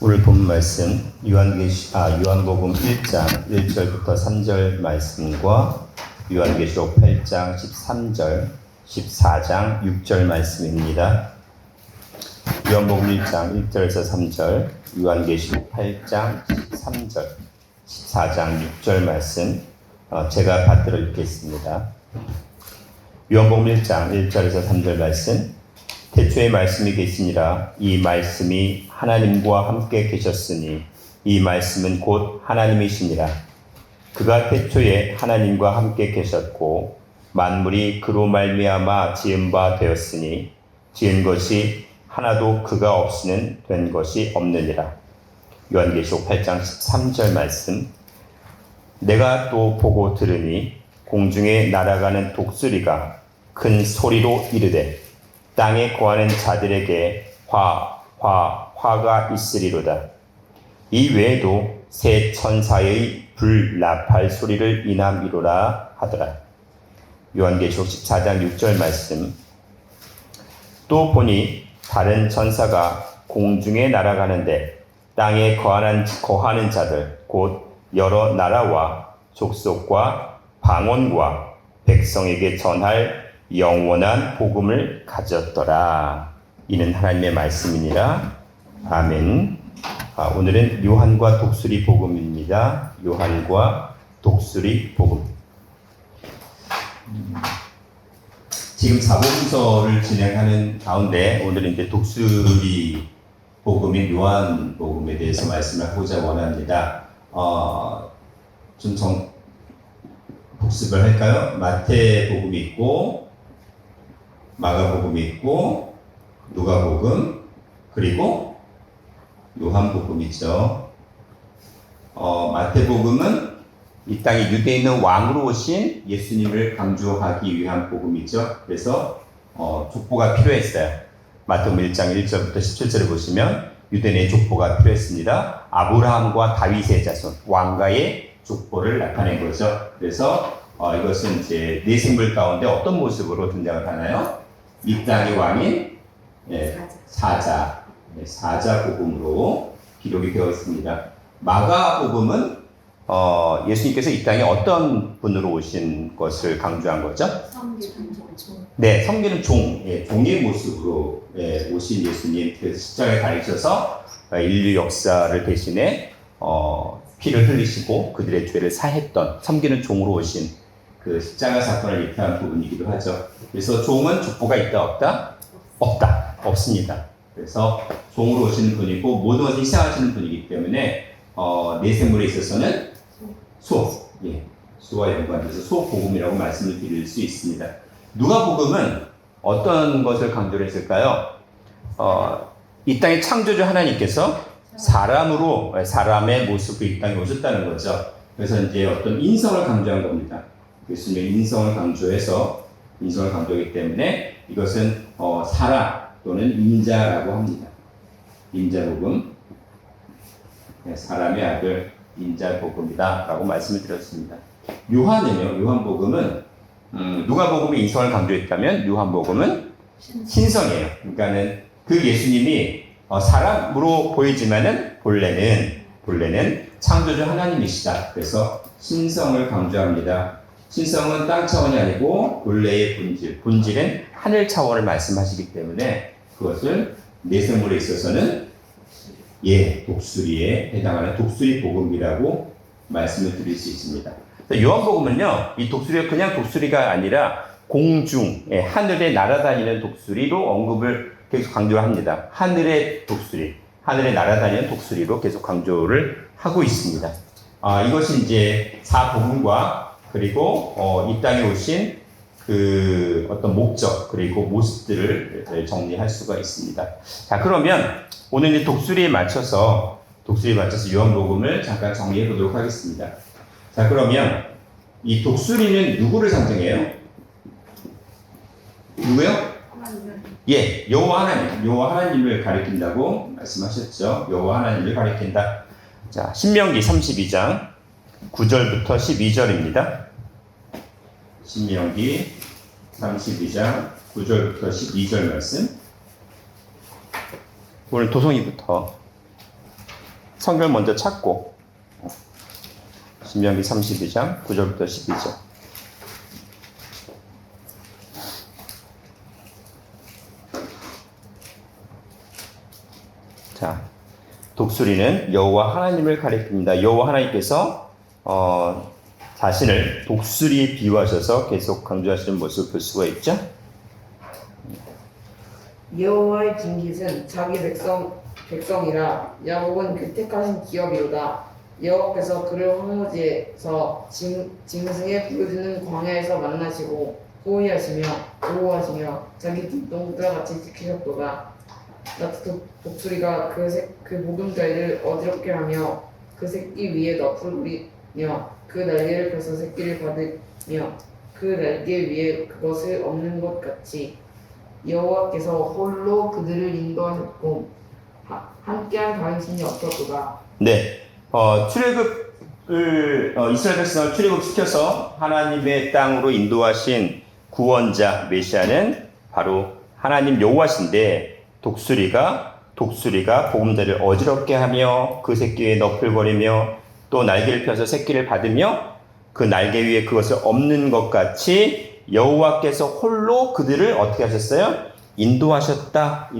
오늘 본 말씀 요한복음 1장 1절부터 3절 말씀과 요한계시록 8장 13절, 14장 6절 말씀입니다. 요한복음 1장 1절에서 3절, 요한계시록 8장 13절, 14장 6절 말씀 제가 받들어 읽겠습니다. 요한복음 1장 1절에서 3절 말씀. 태초에 말씀이 계시니라. 이 말씀이 하나님과 함께 계셨으니 이 말씀은 곧 하나님이시니라. 그가 태초에 하나님과 함께 계셨고 만물이 그로 말미암아 지은 바 되었으니 지은 것이 하나도 그가 없이는 된 것이 없느니라. 요한계시록 8장 13절 말씀. 내가 또 보고 들으니 공중에 날아가는 독수리가 큰 소리로 이르되 땅에 거하는 자들에게 화가 있으리로다. 이 외에도 새 천사의 불나팔 소리를 인함이로라 하더라. 요한계시록 14장 6절 말씀. 또 보니 다른 천사가 공중에 날아가는데 땅에 거하는 자들 곧 여러 나라와 족속과 방언과 백성에게 전할 영원한 복음을 가졌더라. 이는 하나님의 말씀이니라. 아멘. 오늘은 요한과 독수리 복음입니다. 요한과 독수리 복음. 지금 사복음서를 진행하는 가운데 오늘은 이제 독수리 복음인 요한 복음에 대해서 말씀을 하고자 원합니다. 복습을 할까요? 마태복음이 있고 마가복음이 있고 누가복음 그리고 요한복음이죠. 마태복음은 이 땅에 유대에 있는 왕으로 오신 예수님을 강조하기 위한 복음이죠. 그래서 족보가 필요했어요. 마태복음 1장 1절부터 17절을 보시면 유대인의 족보가 필요했습니다. 아브라함과 다윗의 자손, 왕가의 족보를 나타낸 거죠. 그래서 이것은 이제 네 생물 가운데 어떤 모습으로 등장을 하나요? 이 땅의 왕인 사자 복음으로 기록이 되어 있습니다. 마가복음은 예수님께서 이 땅에 어떤 분으로 오신 것을 강조한 거죠? 네, 섬기는 종의 모습으로 오신 예수님. 그래서 십자가에 달리셔서 인류 역사를 대신에 피를 흘리시고 그들의 죄를 사했던 섬기는 종으로 오신 그 십자가 사건을 예표한 부분이기도 하죠. 그래서 종은 족보가 있다 없다? 없습니다. 그래서 종으로 오시는 분이고 모든 것을 희생하시는 분이기 때문에 내생물에 있어서는 소와 연관돼서 소복음이라고 말씀을 드릴 수 있습니다. 누가복음은 어떤 것을 강조를 했을까요? 이 땅의 창조주 하나님께서 사람의 모습으로 이 땅에 오셨다는 거죠. 그래서 이제 어떤 인성을 강조한 겁니다. 예수님의 인성을 강조하기 때문에 이것은 사람 또는 인자라고 합니다. 인자복음, 사람의 아들 인자복음이다 라고 말씀을 드렸습니다. 요한복음은 누가복음이 인성을 강조했다면 요한복음은 신성이에요. 그러니까는 그 예수님이 사람으로 보이지만은 본래는 창조주 하나님이시다. 그래서 신성을 강조합니다. 신성은 땅 차원이 아니고 본래의 본질은 하늘 차원을 말씀하시기 때문에 그것을 내생물에 있어서는 독수리에 해당하는 독수리 복음이라고 말씀을 드릴 수 있습니다. 요한복음은요, 이 독수리가 그냥 독수리가 아니라 공중, 하늘에 날아다니는 독수리로 언급을 계속 강조를 합니다. 하늘에 날아다니는 독수리로 계속 강조를 하고 있습니다. 이것이 이제 사복음과 그리고 이 땅에 오신 그 어떤 목적 그리고 모습들을 정리할 수가 있습니다. 자, 그러면 오늘 이제 독수리에 맞춰서 요한복음을 잠깐 정리해 보도록 하겠습니다. 자, 그러면 이 독수리는 누구를 상징해요? 누구요? 여호와 하나님을 가리킨다고 말씀하셨죠. 여호와 하나님을 가리킨다. 자, 신명기 32장 9절부터 12절입니다. 신명기 32장 9절부터 12절 말씀. 오늘 도성이부터 성경을 먼저 찾고 신명기 32장 9절부터 12절. 자, 독수리는 여호와 하나님을 가리킵니다. 여호와 하나님께서 자신을 독수리에 비유하셔서 계속 강조하시는 모습을 볼 수가 있죠. 여호와의 징깃은 자기 백성이라 야곱은 그 택하신 기업이로다. 여호와께서 그를 황무지에서 짐승에 부르짖는 광야에서 만나시고 보호하시며 자기 눈동자 같이 지키셨도다. 나 독수리가 그 보금자리를 어지럽게 하며 그 새끼 위에 넋을 부리며 그 날개를 펴서 새끼를 받으며 그 날개 위에 그것을 엎는 것 같이 여호와께서 홀로 그들을 인도하셨고 함께한 다른 신이 없었도다. 네, 출애굽을 이스라엘 백성을 출애굽시켜서 하나님의 땅으로 인도하신 구원자 메시아는 바로 하나님 여호와신데 독수리가 보금자리를 어지럽게 하며 그 새끼에 너풀거리며 또 날개를 펴서 새끼를 받으며 그 날개 위에 그것을 엎는 것 같이 여호와께서 홀로 그들을 어떻게 하셨어요? 인도하셨다라고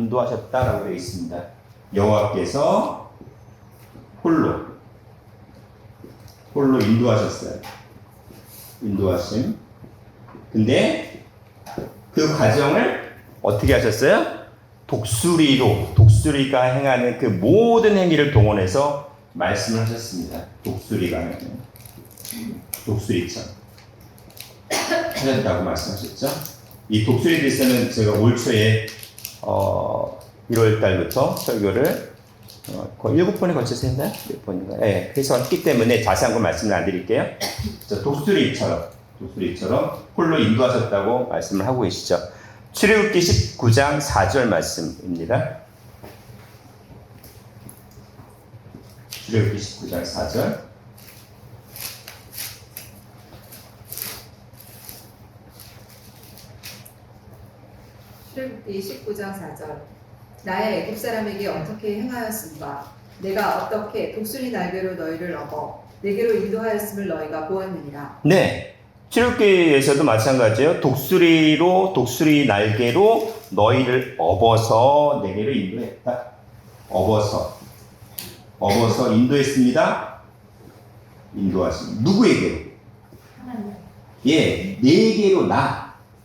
되어 있습니다. 여호와께서 홀로 인도하셨어요. 인도하심. 근데 그 과정을 어떻게 하셨어요? 독수리가 행하는 그 모든 행위를 동원해서 말씀을 하셨습니다. 독수리가 행하는 독수리처럼 하셨다고 말씀하셨죠. 이 독수리에 대해서는 제가 올 초에 1월 달부터 설교를 거의 7번에 걸쳐서 했나요? 몇 번인가? 네, 그래서 했기 때문에 자세한 건 말씀을 안 드릴게요. 독수리처럼 홀로 인도하셨다고 말씀을 하고 계시죠. 출애굽기 19장 4절 말씀입니다. 출애굽기 19장 4절. 출애굽기 19장 4절. 나의 애굽 사람에게 어떻게 행하였은가? 내가 어떻게 독수리 날개로 너희를 업어 내게로 인도하였음을 너희가 보았느니라. 네. 출애굽기에서도 마찬가지예요. 독수리 날개로 너희를 업어서 내게로 인도했다. 업어서 인도했습니다. 인도하신 누구에게로? 하나님. 예, 네개로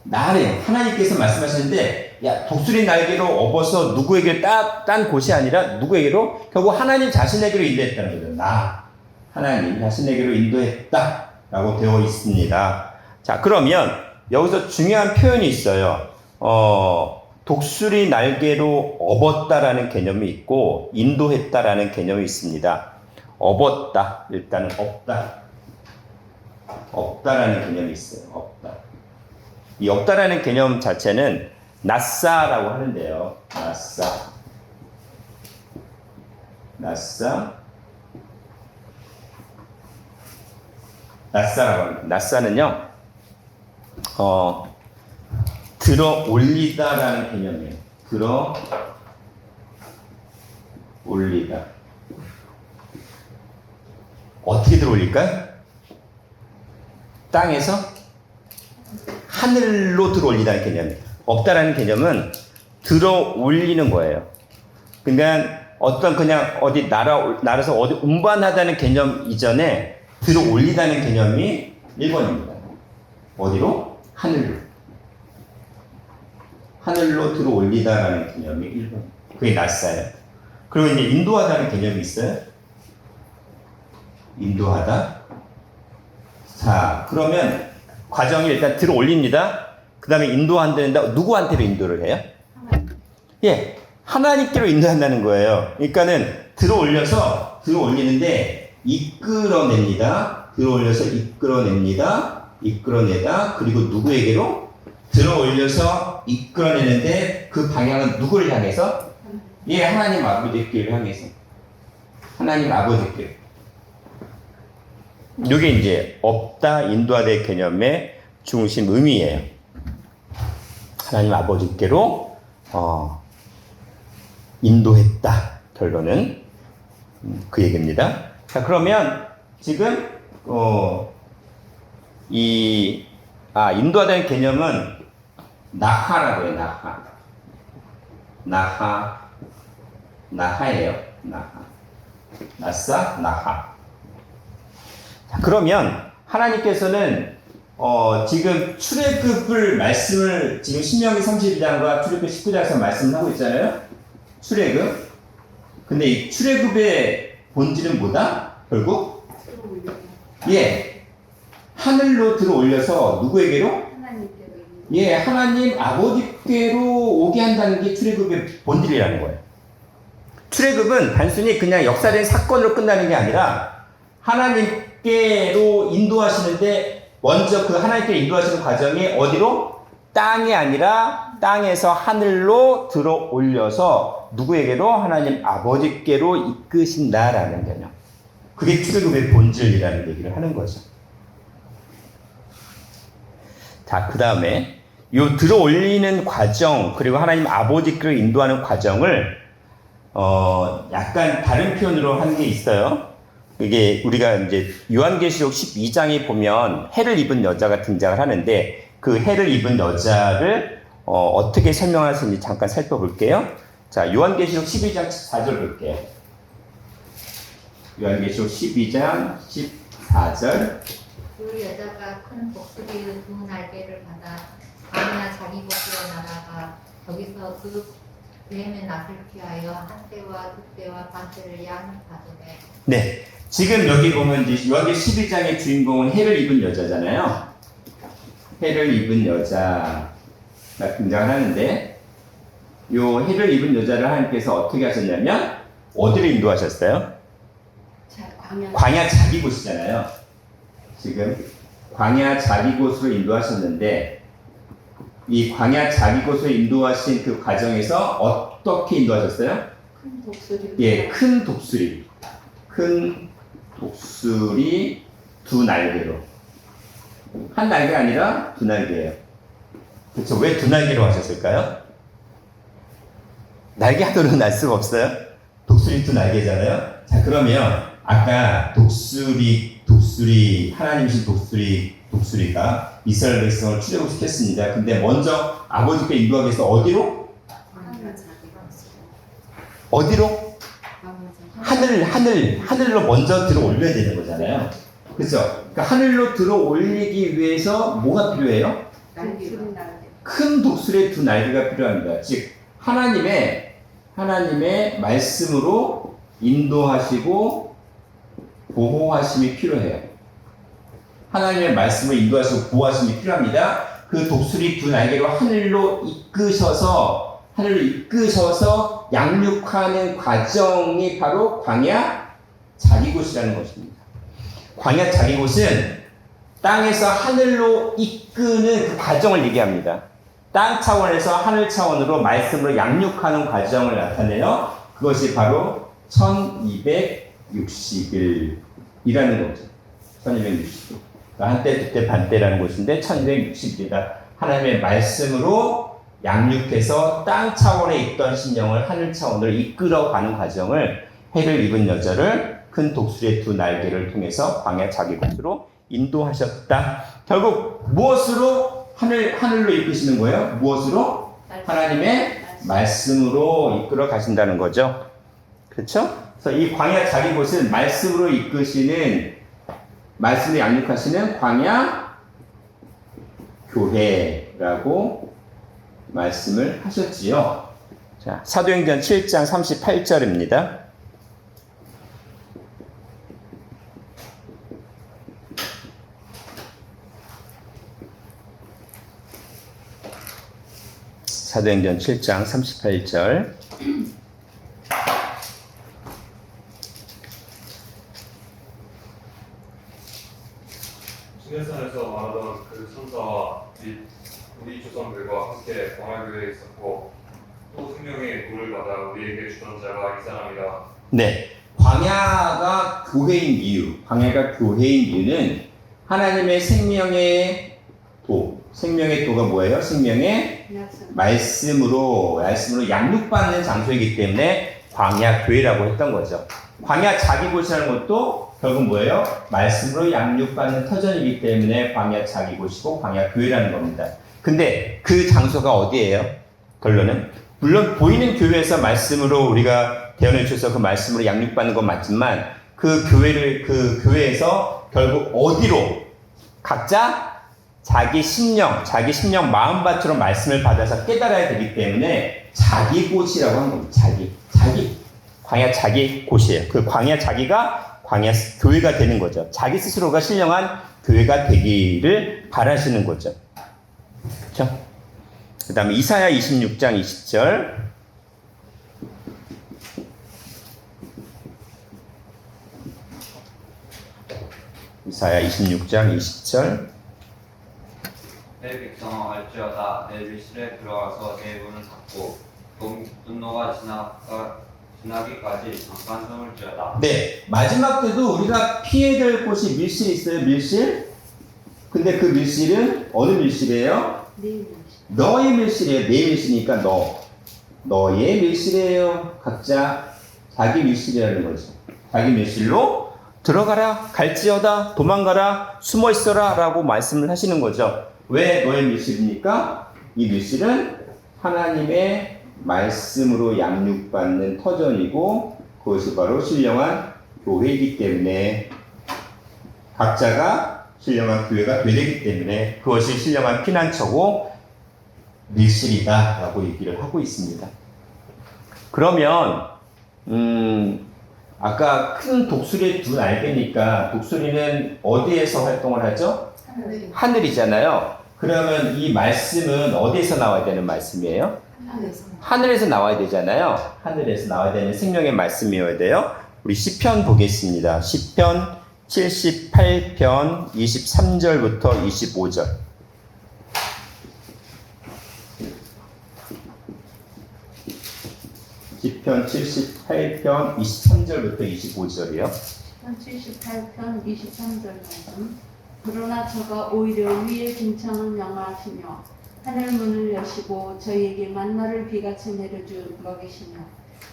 나래요. 하나님께서 말씀하시는데, 야, 독수리 날개로 업어서 누구에게 딴 곳이 아니라 누구에게로? 결국 하나님 자신에게로 인도했다는 거죠. 하나님 자신에게로 인도했다라고 되어 있습니다. 자, 그러면 여기서 중요한 표현이 있어요. 독수리 날개로 업었다라는 개념이 있고 인도했다라는 개념이 있습니다. 업었다, 일단은 없다라는 개념이 있어요. 없다. 이 없다라는 개념 자체는 나사라고 하는데요. 나사라고 합니다. 나사는요, 들어 올리다라는 개념이에요. 들어 올리다. 어떻게 들어 올릴까요? 땅에서 하늘로 들어 올리다는 개념이에요. 없다라는 개념은 들어 올리는 거예요. 그러니까 어떤 그냥 어디 날아서 어디 운반하다는 개념 이전에 들어 올리다는 개념이 1번입니다. 어디로? 하늘로 들어 올리다라는 개념이 1번. 그게 나사예요. 그리고 이제 인도하다는 개념이 있어요. 인도하다. 자, 그러면 과정이 일단 들어 올립니다. 그 다음에 인도한다는데 누구한테로 인도를 해요? 예, 하나님께로 인도한다는 거예요. 그러니까는 들어 올리는데 이끌어냅니다. 들어 올려서 이끌어내다. 그리고 누구에게로? 들어 올려서 이끌어내는데 그 방향은 누구를 향해서? 예, 하나님 아버지께를 향해서. 하나님 아버지께. 이게 이제 없다, 인도하다 개념의 중심 의미예요. 하나님 아버지께로 인도했다. 결론은 그 얘기입니다. 자, 그러면 지금 인도하다는 개념은 나하라고 해요. 나하예요. 나사, 나하. 자, 그러면 하나님께서는 지금 출애굽을 말씀을 지금 신명기 32장과 출애굽 19장에서 말씀을 하고 있잖아요. 출애굽. 근데 이 출애굽의 본질은 뭐다? 결국 하늘로 들어 올려서 누구에게로? 하나님 아버지께로 오게 한다는 게 출애굽의 본질이라는 거예요. 출애굽은 단순히 그냥 역사적인 사건으로 끝나는 게 아니라 하나님께로 인도하시는데 먼저 그 하나님께 인도하시는 과정이 어디로? 땅이 아니라 땅에서 하늘로 들어 올려서 누구에게로? 하나님 아버지께로 이끄신다라는 개념. 그게 출애굽의 본질이라는 얘기를 하는 거죠. 자, 그 다음에 요 들어 올리는 과정 그리고 하나님 아버지께로 인도하는 과정을 약간 다른 표현으로 한 게 있어요. 이게 우리가 이제 요한계시록 12장에 보면 해를 입은 여자가 등장을 하는데 그 해를 입은 여자를 어떻게 설명할 수 있는지 잠깐 살펴볼게요. 자, 요한계시록 12장 14절 볼게요. 요한계시록 12장 14절. 그 여자가 큰 독수리의 두 날개를 받아 광야 자기 곳으로 날아가 거기서 그 뱀의 낯을 피하여 한때와 그때와 반때를 양육하더래. 네, 지금 여기 보면 이제 요한계시록 12장의 주인공은 해를 입은 여자잖아요. 해를 입은 여자가 등장하는데 요 해를 입은 여자를 하나님께서 어떻게 하셨냐면 어디로 인도하셨어요? 광야 자기 곳이잖아요. 지금 광야 자기 곳으로 인도하셨는데 이 광야 자기 곳으로 인도하신 그 과정에서 어떻게 인도하셨어요? 큰 독수리. 큰 독수리. 큰 독수리 두 날개로. 한 날개가 아니라 두 날개예요. 그렇죠? 왜 두 날개로 하셨을까요? 날개 하나로 날 수가 없어요? 독수리 두 날개잖아요. 자, 그러면 아까 독수리 하나님이신 독수리가 이스라엘 백성을 출애굽시켰습니다. 근데 먼저 아버지께 인도하기 위해서 어디로? 하늘로 먼저 들어 올려야 되는 거잖아요. 그렇죠? 그러니까 하늘로 들어 올리기 위해서 뭐가 필요해요? 큰 독수리의 두 날개가 필요합니다. 즉 하나님의 말씀으로 인도하시고 보호하심이 필요해요. 하나님의 말씀을 인도하시고 보호하심이 필요합니다. 그 독수리 두 날개로 하늘로 이끄셔서 양육하는 과정이 바로 광야 자기곳이라는 것입니다. 광야 자기곳은 땅에서 하늘로 이끄는 그 과정을 얘기합니다. 땅 차원에서 하늘 차원으로 말씀으로 양육하는 과정을 나타내요. 그것이 바로 1260일이라는 거죠. 1260일. 한때 그때 반때라는 곳인데 1260일이다. 하나님의 말씀으로 양육해서 땅 차원에 있던 심령을 하늘 차원으로 이끌어가는 과정을 해를 입은 여자를 큰 독수리의 두 날개를 통해서 광야 자기 곳으로 인도하셨다. 결국 무엇으로 하늘로 이끄시는 거예요? 무엇으로? 하나님의 말씀으로 이끌어 가신다는 거죠. 그렇죠? 그래서 이 광야 자기 곳은 말씀으로 이끄시는, 말씀으로 양육하시는 광야 교회라고 말씀을 하셨지요. 자, 사도행전 7장 38절입니다. 사도행전 7장 38절. 시내산에서 말하던 그 천사와 우리 조상들과 함께 광야교회에 있었고 또 생명의 물을 받아 우리에게 주던 자가 이 사람이다. 네, 광야가 교회인 이유는 하나님의 생명의 도가 뭐예요? 생명의 말씀으로 양육받는 장소이기 때문에 광야 교회라고 했던 거죠. 광야 자기 곳이라는 것도 결국 뭐예요? 말씀으로 양육받는 터전이기 때문에 광야 자기 곳이고 광야 교회라는 겁니다. 근데 그 장소가 어디예요? 결론은 물론 보이는 교회에서 말씀으로 우리가 대언해 주셔서 그 말씀으로 양육받는 건 맞지만 그 교회에서 결국 어디로 각자 자기 심령 마음밭으로 말씀을 받아서 깨달아야 되기 때문에 자기 곳이라고 하는 겁니다. 자기 광야 자기 곳이에요. 그 광야 자기가 광야 교회가 되는 거죠. 자기 스스로가 신령한 교회가 되기를 바라시는 거죠. 그렇죠? 그 다음에 이사야 26장 20절. 이사야 26장 20절. 내 백성아 알지어다 내 밀실에 들어가서 내 문을 닫고 분노가 지나기까지 잠깐 숨을 지어다. 네, 마지막 때도 우리가 피해야 될 곳이 밀실이 있어요. 밀실. 근데 그 밀실은 어느 밀실이에요? 너의 밀실이에요. 내 밀실이니까 너의 밀실이에요. 각자 자기 밀실이라는 거죠. 자기 밀실로 들어가라, 갈지어다, 도망가라, 숨어 있어라 라고 말씀을 하시는 거죠. 왜 너의 밀실입니까? 이 밀실은 하나님의 말씀으로 양육받는 터전이고 그것이 바로 신령한 교회이기 때문에 각자가 신령한 교회가 되기 때문에 그것이 신령한 피난처고 밀실이다 라고 얘기를 하고 있습니다. 그러면 아까 큰 독수리의 두 날개니까 독수리는 어디에서 활동을 하죠? 하늘이잖아요. 그러면 이 말씀은 어디에서 나와야 되는 말씀이에요? 하늘에서 나와야 되잖아요. 하늘에서 나와야 되는 생명의 말씀이어야 돼요. 우리 시편 보겠습니다. 시편 78편 23절부터 25절. 시편 78편 23절부터 25절이요. 78편 23절 말씀. 그러나 저가 오히려 위의 궁창을 명하시며 하늘 문을 여시고 저희에게 만나를 비같이 내려주 먹이시며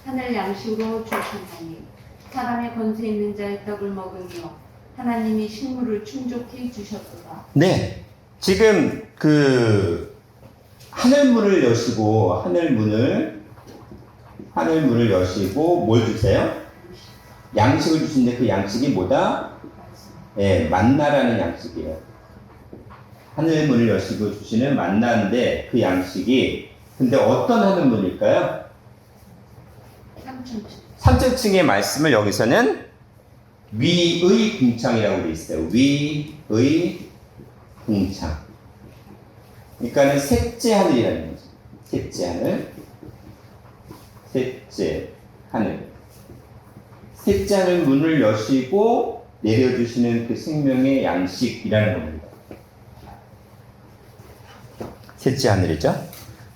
하늘 양식으로 주셨나니 사람의 권세 있는 자의 떡을 먹으며 하나님이 식물을 충족히 주셨도다. 네, 지금 그 하늘 문을 여시고 하늘 문을 여시고 뭘 주세요? 양식을 주시는데 그 양식이 뭐다? 예, 만나라는 양식이에요. 하늘 문을 여시고 주시는 만나인데 그 양식이 근데 어떤 하늘 문일까요? 3층의 말씀을 여기서는 위의 궁창이라고 되어 있어요. 위의 궁창. 그러니까는 셋째 하늘이라는 거죠. 셋째 하늘. 셋째 하늘 문을 여시고 내려주시는 그 생명의 양식이라는 겁니다. 셋째 하늘이죠.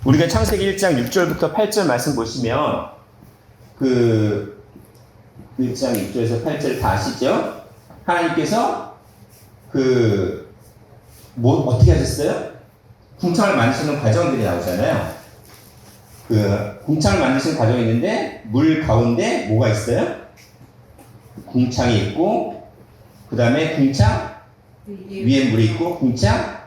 우리가 창세기 1장 6절부터 8절 말씀 보시면 그 1장 6절에서 8절 다 아시죠? 하나님께서 어떻게 하셨어요? 궁창을 만드시는 과정들이 나오잖아요. 그 궁창을 만드시는 과정이 있는데 물 가운데 뭐가 있어요? 궁창이 있고 그 다음에 궁창 위에 물이 있고 궁창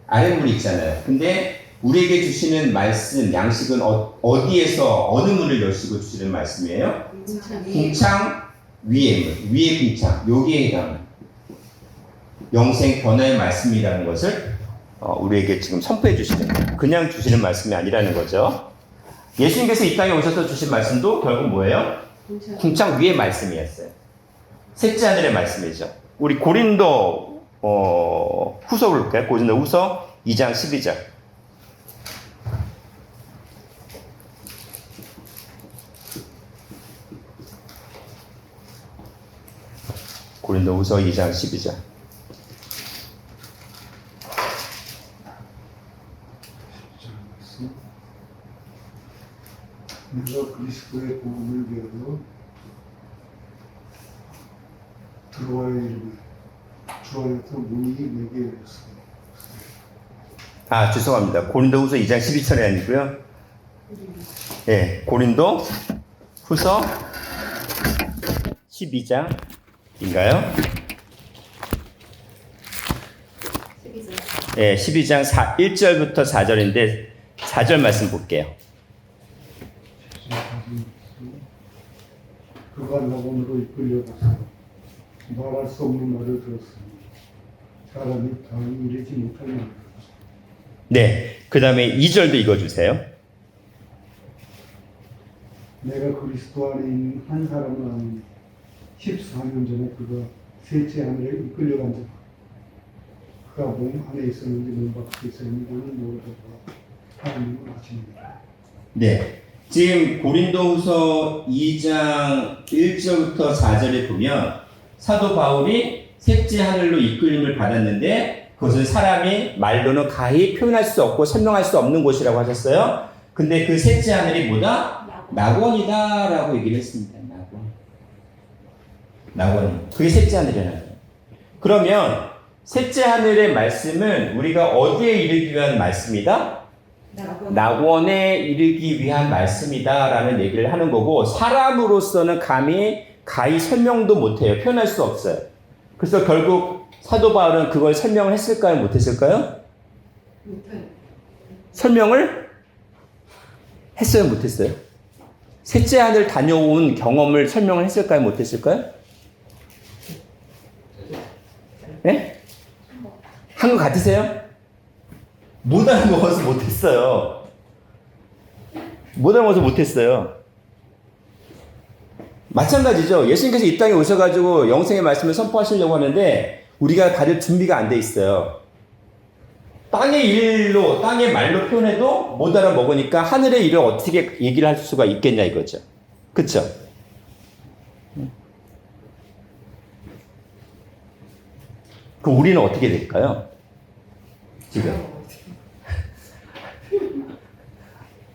아래 물이 있잖아요. 근데 우리에게 주시는 말씀, 양식은 어디에서 어느 문을 여시고 주시는 말씀이에요? 궁창 위에 물, 위에 궁창, 여기에 해당하는 영생 변화의 말씀이라는 것을 우리에게 지금 선포해 주시는 거예요. 그냥 주시는 말씀이 아니라는 거죠. 예수님께서 이 땅에 오셔서 주신 말씀도 결국 뭐예요? 궁창 위의 말씀이었어요. 셋째 하늘의 말씀이죠. 우리 고린도 후서 볼까요? 고린도 후서 2장 12절. 고린도 후서 2장 12절. 내가 그리스도의 복음을 배우며 들어와야 이르되 주와여서 문이 내게 열렸습니다. 죄송합니다. 고린도 후서 2장 12절이 아니고요. 예, 고린도 후서 12장인가요? 12절. 네, 12장 1절부터 4절인데 4절 말씀 볼게요. 그가 낙원으로 이끌려가서 말할 수 없는 말을 들었으니 사람이 다 이르지 못할 말이라. 네, 그 다음에 2절도 읽어주세요. 내가 그리스도 안에 있는 한 사람을 아니 14년 전에 그가 셋째 하늘에 이끌려간 자 그가 몸 안에 있었는지 몸 밖에 있었는지 나는 모르다가 하나님은 아십니다. 네, 지금 고린도후서 2장 1절부터 4절에 보면 사도 바울이 셋째 하늘로 이끌림을 받았는데 그것은 사람이 말로는 가히 표현할 수 없고 설명할 수 없는 곳이라고 하셨어요. 근데 그 셋째 하늘이 뭐다? 낙원이다라고 얘기를 했습니다. 낙원. 그게 셋째 하늘이라는 거예요. 그러면 셋째 하늘의 말씀은 우리가 어디에 이르기 위한 말씀이다? 낙원에 이르기 위한 말씀이다라는 얘기를 하는 거고 사람으로서는 감히 가히 설명도 못해요. 표현할 수 없어요. 그래서 결국 사도 바울은 그걸 설명을 했을까요? 못했을까요? 못해요. 설명을 했어요? 못했어요? 셋째 하늘 다녀온 경험을 설명을 했을까요? 못했을까요? 네? 한 것 같으세요? 못 알아먹어서 못했어요. 못 알아먹어서 못했어요. 마찬가지죠. 예수님께서 이 땅에 오셔가지고 영생의 말씀을 선포하시려고 하는데 우리가 다들 준비가 안 돼 있어요. 땅의 일로, 땅의 말로 표현해도 못 알아먹으니까 하늘의 일을 어떻게 얘기를 할 수가 있겠냐 이거죠. 그쵸? 그럼 우리는 어떻게 될까요? 지금?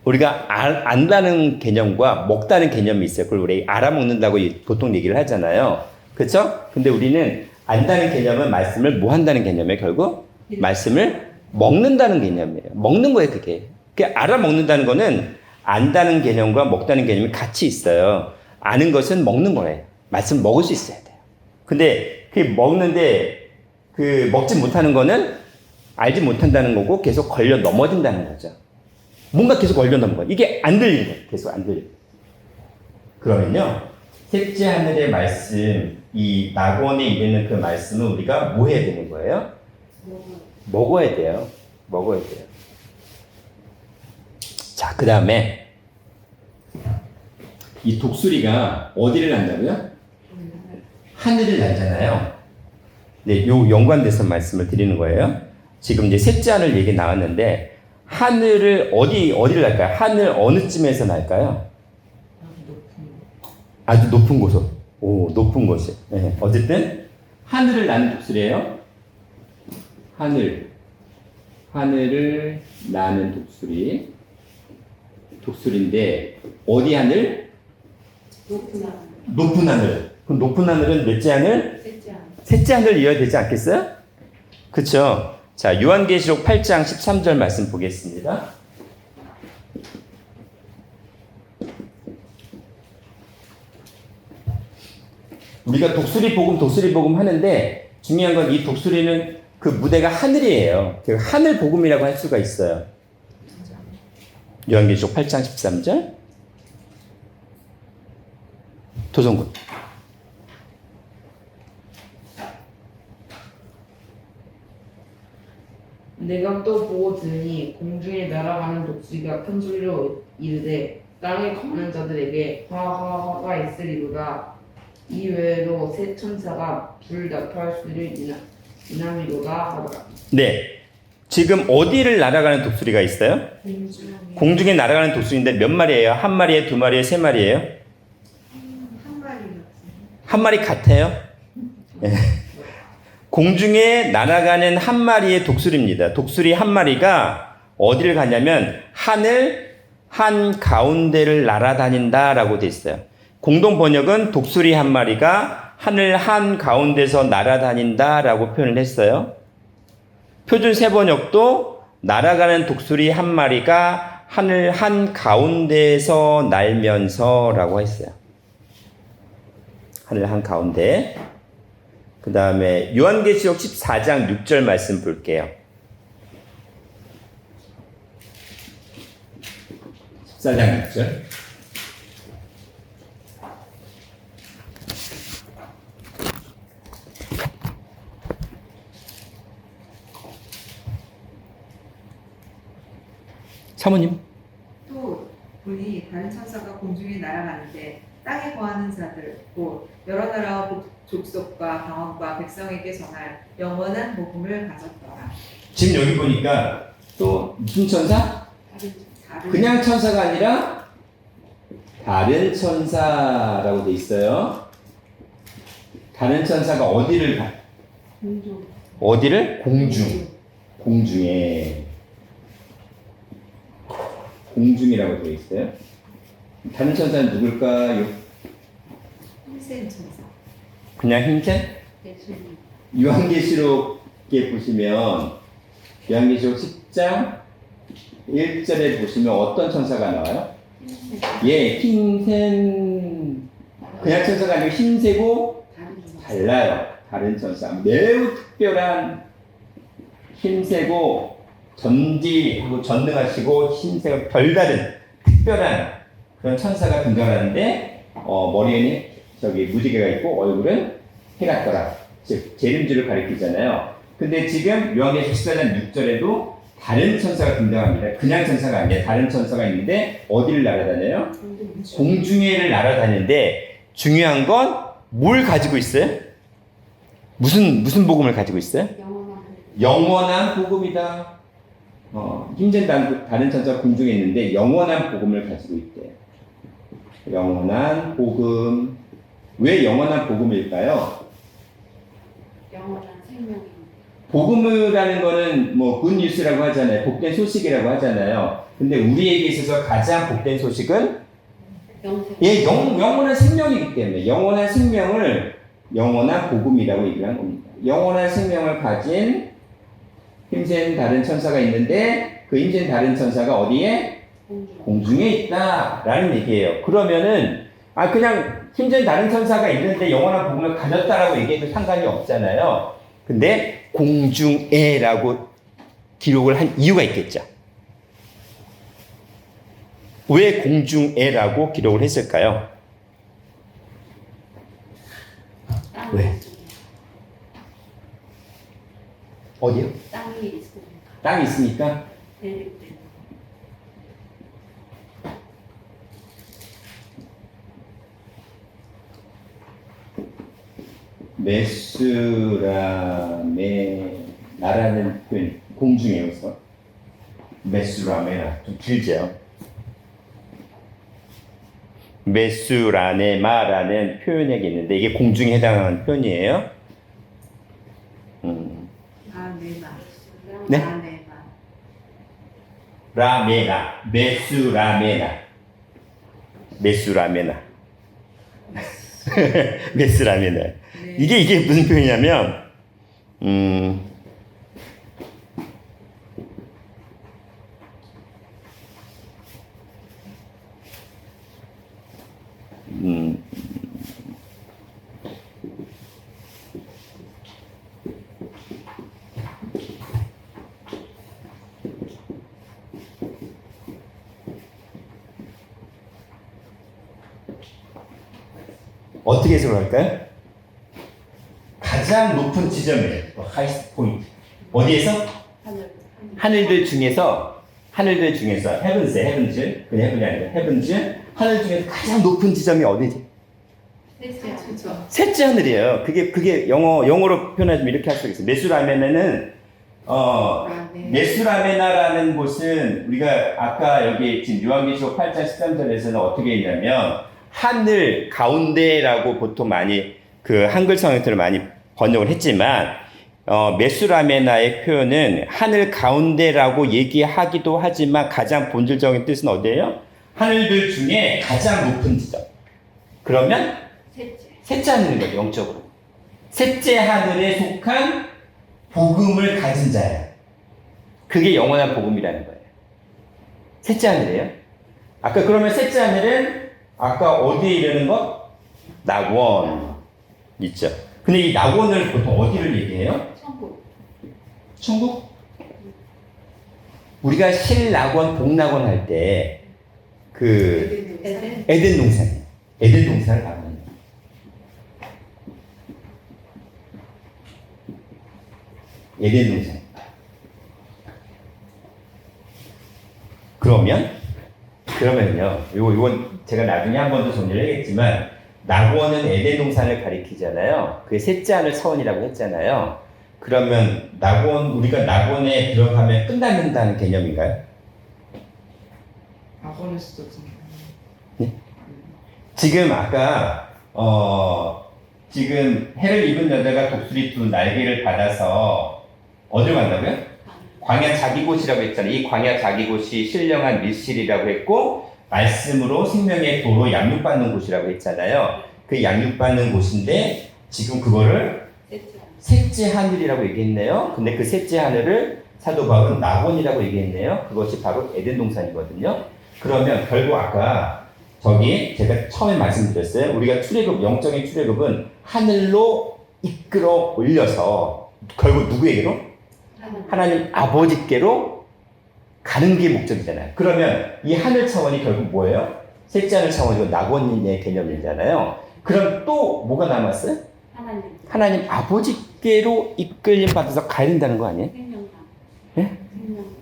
우리가 안다는 개념과 먹다는 개념이 있어요. 그걸 우리 알아먹는다고 보통 얘기를 하잖아요. 그렇죠? 근데 우리는 안다는 개념은 말씀을 뭐 한다는 개념이에요, 결국? 말씀을 먹는다는 개념이에요. 먹는 거예요, 그게. 알아먹는다는 거는 안다는 개념과 먹다는 개념이 같이 있어요. 아는 것은 먹는 거예요. 말씀 먹을 수 있어야 돼요. 근데 그 먹는데 그 먹지 못하는 거는 알지 못한다는 거고 계속 걸려 넘어진다는 거죠. 뭔가 계속 걸려 넘는 거예요. 이게 안 들리는 거예요. 계속 안 들리는 거예요. 그러면요. 셋째 하늘의 말씀, 이 낙원에 이르는 그 말씀은 우리가 뭐 해야 되는 거예요? 먹어야 돼요. 먹어야 돼요. 자, 그 다음에 이 독수리가 어디를 난다고요? 하늘을 날잖아요. 네, 요 연관돼서 말씀을 드리는 거예요. 지금 이제 셋째 하늘 얘기 나왔는데 하늘을 어디를 날까요? 하늘 어느 쯤에서 날까요? 아주 높은 곳으로. 오, 높은 곳이. 네, 어쨌든 하늘을 나는 독수리예요. 하늘을 나는 독수리. 독수리인데 어디 하늘? 높은 하늘. 그럼 높은 하늘은 몇째 하늘? 셋째 하늘 이어야 되지 않겠어요? 그쵸? 자, 요한계시록 8장 13절 말씀 보겠습니다. 우리가 독수리 복음 하는데 중요한 건 이 독수리는 그 무대가 하늘이에요. 그 하늘 복음이라고 할 수가 있어요. 요한계시록 8장 13절. 도성군. 내가 또 보고 들으니 공중에 날아가는 독수리가 큰 소리로 이르되 땅에 거하는 자들에게 화가 있으리로다. 이 외에도 새 천사가 불 나팔 소리를 인함이로다 하더라. 네. 지금 어디를 날아가는 독수리가 있어요? 공중에 날아가는 독수리인데 몇 마리예요? 한 마리에 두 마리에 세 마리예요? 한 마리 같아요? 네. 공중에 날아가는 한 마리의 독수리입니다. 독수리 한 마리가 어디를 가냐면 하늘 한 가운데를 날아다닌다라고 돼 있어요. 공동 번역은 독수리 한 마리가 하늘 한 가운데서 날아다닌다라고 표현을 했어요. 표준 세번역도 날아가는 독수리 한 마리가 하늘 한 가운데에서 날면서라고 했어요. 하늘 한가운데. 그 다음에 요한계시록 14장 6절 말씀 볼게요. 14장 6절. 사모님. 또 보니 다른 천사가 공중에 날아가는데 땅에 거하는 자들 곧 여러 나라와 족속과 방언과 백성에게 전할 영원한 복음을 가졌더라. 지금 여기 보니까 또 무슨 천사? 다른 그냥 천사가 아니라 다른 천사라고 돼 있어요. 다른 천사가 어디를 가? 공중. 어디를? 공중. 공중에. 공중이라고 되어 있어요. 다른 천사는 누굴까요? 힘센 천사. 그냥 힘센? 예수님. 요한계시록에 보시면 요한계시록 10장 1절에 보시면 어떤 천사가 나와요? 예, 힘센 그냥 천사가 아니고 힘세고 다른 천사. 달라요. 다른 천사 매우 특별한 힘세고 전지하고 전능하시고 힘세고 별다른 특별한 그런 천사가 등장하는데 머리에는 저기 무지개가 있고 얼굴은 해 같더라. 즉 재림주를 가리키잖아요. 근데 지금 요한계시록 14장 6절에도 다른 천사가 등장합니다. 그냥 천사가 아니라 다른 천사가 있는데 어디를 날아다녀요? 공중에를 날아다니는데 중요한 건 뭘 가지고 있어요? 무슨 복음을 가지고 있어요? 영원한 복음이다. 힘든 다른 천사가 공중에 있는데 영원한 복음을 가지고 있대요. 영원한 복음. 왜 영원한 복음일까요? 영원한 생명입니다. 복음이라는 거는 뭐 굿뉴스라고 하잖아요. 복된 소식이라고 하잖아요. 근데 우리에게 있어서 가장 복된 소식은 영생. 영원한 생명이기 때문에 영원한 생명을 영원한 복음이라고 얘기를 한 겁니다. 영원한 생명을 가진 힘센 다른 천사가 있는데 그 힘센 다른 천사가 어디에? 공중에 있다라는 얘기예요. 그러면은 그냥 힘센 다른 천사가 있는데 영원한 복음을 가졌다라고 얘기해도 상관이 없잖아요. 근데 공중에라고 기록을 한 이유가 있겠죠. 왜 공중에라고 기록을 했을까요? 왜? 어디요? 땅이 있으니까. 땅이 있으니까? 대립되는. 메수라메나라는 표현 공중에서 메수라메나 좀 길죠. 메수라네마라는 표현이 있는데 이게 공중에 해당하는 표현이에요. 아네마. 네? 아네마. 라메나, 메수라메나, 메수라메나, 메수라메나. 네. 이게 무슨 표현이냐면, 어떻게 해석을 할까요? 가장 높은 지점이에요. 하이스트 포인트. 어디에서? 하늘들 중에서 헤븐즈, 그냥 헤븐이 아니라 헤븐즈, 하늘 중에서 가장 높은 지점이 어디지? 그렇죠. 셋째 하늘이에요. 그게 영어로 표현하자면 이렇게 할 수 있어요. 메수라메나는 메수라메나라는 곳은 우리가 아까 여기 지금 요한계시록 8장 13절에서는 어떻게 했냐면 하늘 가운데라고 보통 많이 그 한글 성형태를 많이 번역을 했지만 메수라메나의 표현은 하늘 가운데라고 얘기하기도 하지만 가장 본질적인 뜻은 어디예요? 하늘들 중에 가장 높은 지점. 그러면 셋째 하늘인 거죠, 영적으로. 셋째 하늘에 속한 복음을 가진 자예요. 그게 영원한 복음이라는 거예요. 셋째 하늘이에요. 아까 그러면 셋째 하늘은 아까 어디에 이르는 것? 낙원. 있죠. 근데 이 낙원을 보통 어디를 얘기해요? 천국. 천국? 우리가 실낙원, 복낙원 할 때 그 에덴 동산, 에덴 동산을 가면 에덴 동산. 그러면요, 이건 제가 나중에 한 번 더 정리를 하겠지만, 낙원은 에덴 동산을 가리키잖아요. 그게 셋째 하늘 차원이라고 했잖아요. 그러면 우리가 낙원에 들어가면 끝난다는 개념인가요? 낙원에서 지금 아까 지금 해를 입은 여자가 독수리 두 날개를 받아서 어디로 간다고요? 광야 자기곳이라고 했잖아요. 이 광야 자기곳이 신령한 밀실이라고 했고 말씀으로 생명의 도로 양육받는 곳이라고 했잖아요. 그 양육받는 곳인데 지금 그거를 셋째 하늘이라고 얘기했네요. 근데 그 셋째 하늘을 사도 바울은 낙원이라고 얘기했네요. 그것이 바로 에덴 동산이거든요. 그러면 결국 아까 저기 제가 처음에 말씀드렸어요. 우리가 출애굽, 영적인 출애굽은 하늘로 이끌어 올려서 결국 누구에게로? 하나님 아버지께로 가는 게 목적이잖아요. 그러면 이 하늘 차원이 결국 뭐예요? 셋째 하늘 차원이고 낙원의 개념이잖아요. 그럼 또 뭐가 남았어요? 하나님 아버지께로 이끌림 받아서 가야 된다는 거 아니에요? 예?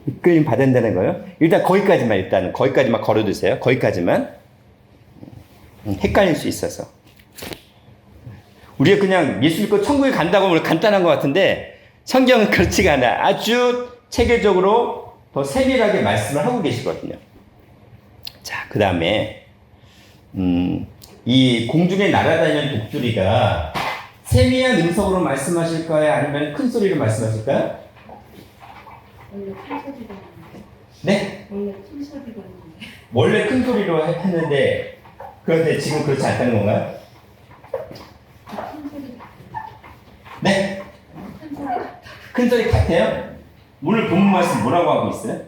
이끌림 받는다는 거예요? 일단 거기까지만 걸어두세요. 거기까지만. 헷갈릴 수 있어서. 우리가 그냥 예수 믿고 천국에 간다고 하면 간단한 것 같은데 성경은 그렇지가 않아요. 아주 체계적으로 더 세밀하게 말씀을 하고 계시거든요. 자, 그 다음에 이 공중에 날아다니는 독수리가 세미한 음성으로 말씀하실까요? 아니면 큰 소리로 말씀하실까요? 원래 큰 소리가 나는데. 네? 원래 큰 소리가 나는데. 원래 큰 소리로 했는데 그런데 지금 그렇지 않다는 건가요? 큰 소리. 네? 큰 소리. 큰 소리 같아요? 오늘 본문 말씀 뭐라고 하고 있어요?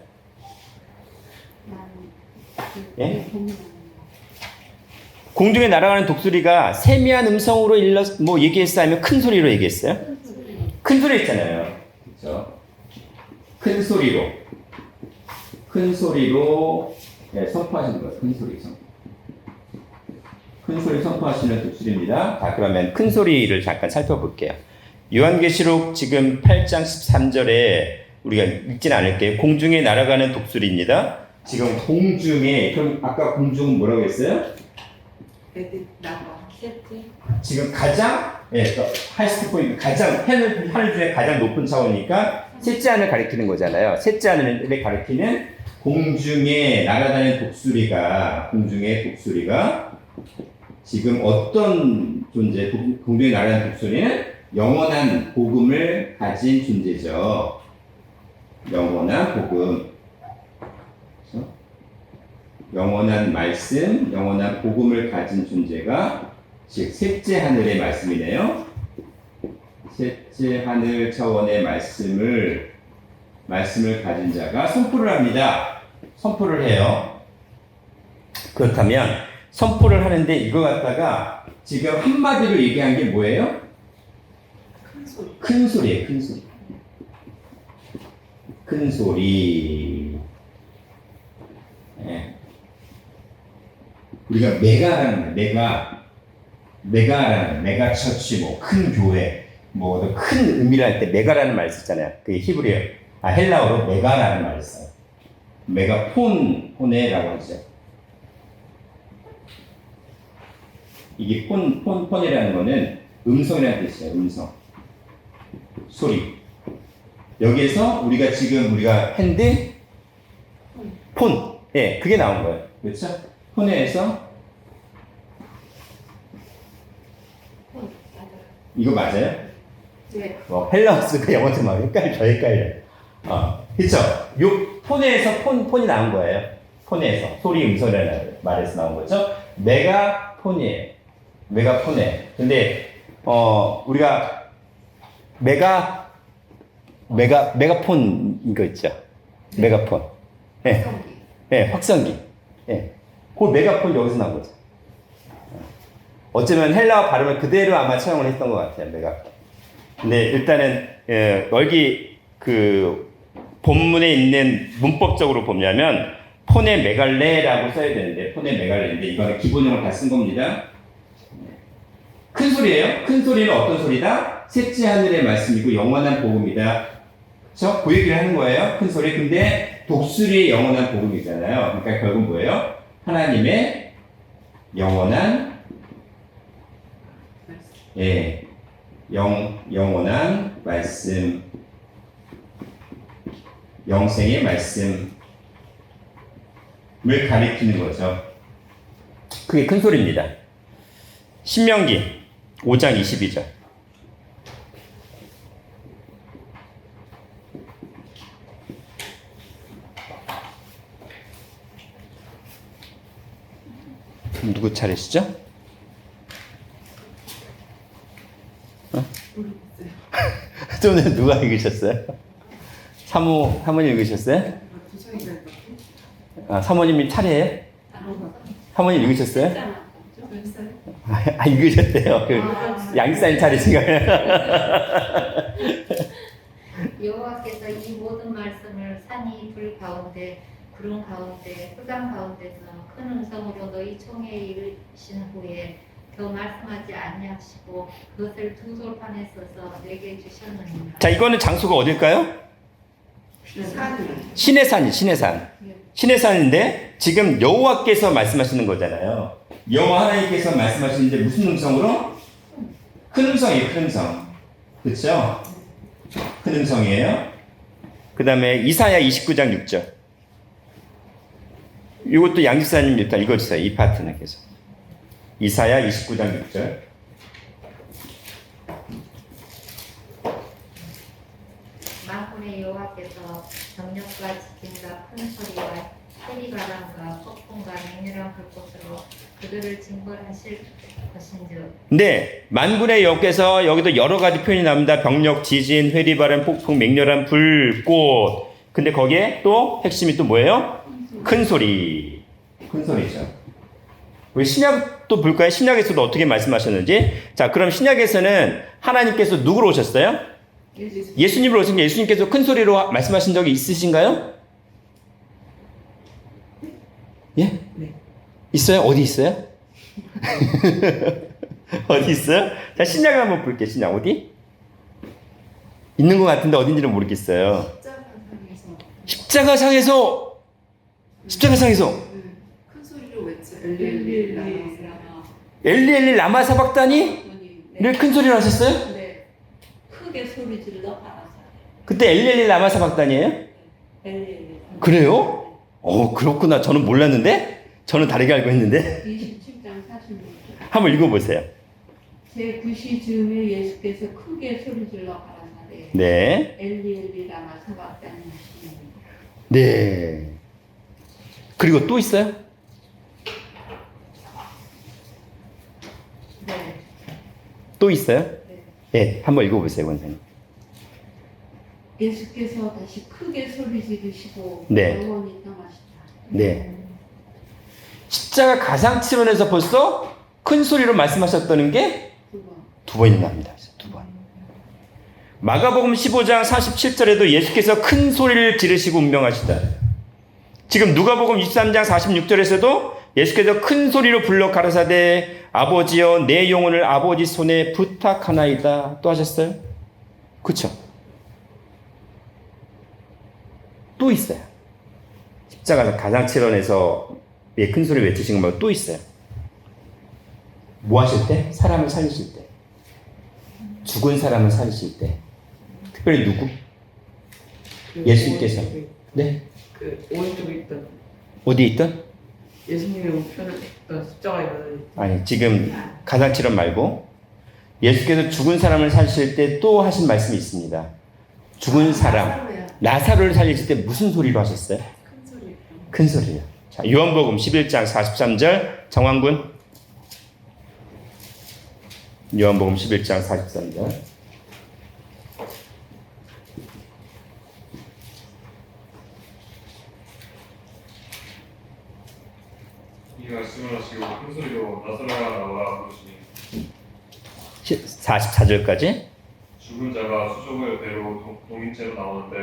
예? 공중에 날아가는 독수리가 세미한 음성으로 얘기했어요? 아니면 큰 소리로 얘기했어요? 큰 소리 했잖아요. 그렇죠? 큰 소리로 네, 선포하시는 거예요. 큰 소리 선포하시는 독수리입니다. 자, 그러면 큰 소리를 잠깐 살펴볼게요. 요한계시록 지금 8장 13절에 우리가 읽지는 않을게요. 공중에 날아가는 독수리입니다. 지금 공중에, 그럼 아까 공중은 뭐라고 했어요? 낙원. 지금 가장, 하이스트 포인트, 가장, 하늘 중에 가장 높은 차원이니까 셋째 하늘 가리키는 거잖아요. 셋째 하늘을 가리키는 공중에 날아다니는 독수리가 지금 어떤 존재, 공중에 날아다니는 독수리는 영원한 복음을 가진 존재죠. 영원한 복음. 그렇죠? 영원한 말씀, 영원한 복음을 가진 존재가 즉 셋째 하늘의 말씀이네요. 셋째 하늘 차원의 말씀을 가진 자가 선포를 합니다. 선포를 해요. 그렇다면 선포를 하는데 이거 갖다가 지금 한마디로 얘기한 게 뭐예요? 큰 소리예요. 큰 소리. 네. 우리가 메가처치, 큰 교회, 큰 의미를 할 때 메가라는 말을 쓰잖아요. 그게 헬라어로 메가라는 말을 써요. 메가폰이라고 하죠. 이게 폰이라는 거는 음성이라는 뜻이에요. 음성. 소리. 여기에서 우리가 핸드폰. 예, 그게 나온 거예요. 그렇죠? 폰에서 이거 맞아요? 네. 헬라어 쓰고 영어 쓰면 더 헷갈려요. 그쵸? 요 폰에서 폰이 나온 거예요. 폰에서. 소리 음성이라는 말에서 나온 거죠. 메가폰이에요. 근데, 우리가 메가폰 이거 있죠? 메가폰. 예, 확성기. 예. 그 메가폰 여기서 나온 거죠. 어쩌면 헬라어 발음을 그대로 아마 차용을 했던 것 같아요, 내가. 근데 일단은 여기 그 본문에 있는 문법적으로 보면 폰의 메갈레라고 써야 되는데 폰의 메갈레인데 이거는 기본형을 다 쓴 겁니다. 큰 소리예요. 큰 소리는 어떤 소리다? 셋째 하늘의 말씀이고 영원한 복음이다. 그렇죠? 그 얘기를 하는 거예요. 큰 소리. 근데 독수리의 영원한 복음이잖아요. 그러니까 결국 뭐예요? 하나님의 영원한 영원한 말씀, 영생의 말씀을 가리키는 거죠. 그게 큰 소리입니다. 신명기 5장 22절. 누구 차례시죠? 좀 전에 누가 읽으셨어요? 사모님 읽으셨어요? 아, 사모님이 차례예요? 사모님 읽으셨어요? 아, 읽으셨대요. 그 양산 차례신가요? 여호와께서 이 모든 말씀을 산이 불 가운데 구름 가운데 흑암 가운데서 큰 음성으로 너희 총에 이르신 후에 더 말씀하지 아니하시고 그것을 두 돌판에 써서 내게 주셨느니라. 자, 이거는 장소가 어딜까요? 신의 산. 신의 산인데 지금 여호와께서 말씀하시는 거잖아요. 여호와 하나님께서 말씀하시는데 무슨 음성으로? 큰 음성이에요. 큰 음성. 그렇죠? 큰 음성이에요. 그 다음에 이사야 29장 6절. 이것도 양집사님 일단 읽어주세요. 이 파트는 계속. 이사야 29장 6절. 만군의 여호와께서 정력과 지진과 큰 소리와 세리바람과 폭풍과 맹렬한 불꽃으로 그들을 징벌하실 것인즉. 네, 만군의 여호와께서 여기도 여러 가지 표현이 나옵니다. 병력, 지진, 회리바람, 폭풍, 맹렬한 불꽃. 근데 거기에 또 핵심이 또 뭐예요? 큰 소리. 큰 소리죠. 우리 신약도 볼까요? 신약에서도 어떻게 말씀하셨는지. 자, 그럼 신약에서는 하나님께서 누구로 오셨어요? 예수님으로 오신 게 예수님께서 큰 소리로 말씀하신 적이 있으신가요? 예? 네. 있어요? 어디 있어요? 어디 있어요? 자, 신약을 한번 볼게요. 신약 어디? 있는 것 같은데 어딘지는 모르겠어요. 십자가상에서 큰 소리로 외쳐. 엘리 라마 사박다니? 네, 큰 소리로 하셨어요? 네. 크게 소리 질러 가라사. 그때 엘리 라마 사박다니예요? 엘리. 그래요? 그렇구나. 저는 몰랐는데? 저는 다르게 알고 있는데? 27장 46절. 한번 읽어보세요. 제 9시 즈음에 예수께서 크게 소리 질러 가라사대. 네. 엘리 라마 사박다니 하시니. 네. 그리고 또 있어요? 네. 또 있어요? 네. 한번 읽어보세요, 원사님. 예수께서 다시 크게 소리 지르시고 네. 영원히 떠나시다. 네. 십자가 가상치론에서 벌써 큰 소리로 말씀하셨다는 게 두 번이나 나옵니다. 두 번. 마가복음 15장 47절에도 예수께서 큰 소리를 지르시고 운명하시다. 지금 누가복음 23장 46절에서도 예수께서 큰 소리로 불러 가라사대 아버지여 내 영혼을 아버지 손에 부탁하나이다. 또 하셨어요? 그렇죠? 또 있어요. 십자가 가상치론에서 큰 소리 외치신 거 말고 또 있어요. 뭐 하실 때? 사람을 살리실 때. 죽은 사람을 살리실 때. 특별히 누구? 예수님께서. 네. 그 오른쪽에 있던 어디 있던? 예수님의 우편에 있던 십자가에 있는 아니, 지금 가상치론 말고 예수께서 죽은 사람을 살리실 때 또 하신 말씀이 있습니다. 죽은 사람, 라사로를 살리실 때 무슨 소리로 하셨어요? 큰 소리. 큰 소리요. 자, 요한복음 11장 43절 정황군. 요한복음 11장 43절. 이 말씀을 하시고 큰 소리로 나사로가 나와 부르시니 44절까지. 죽은 자가 수족을 배로 동인체로 나오는데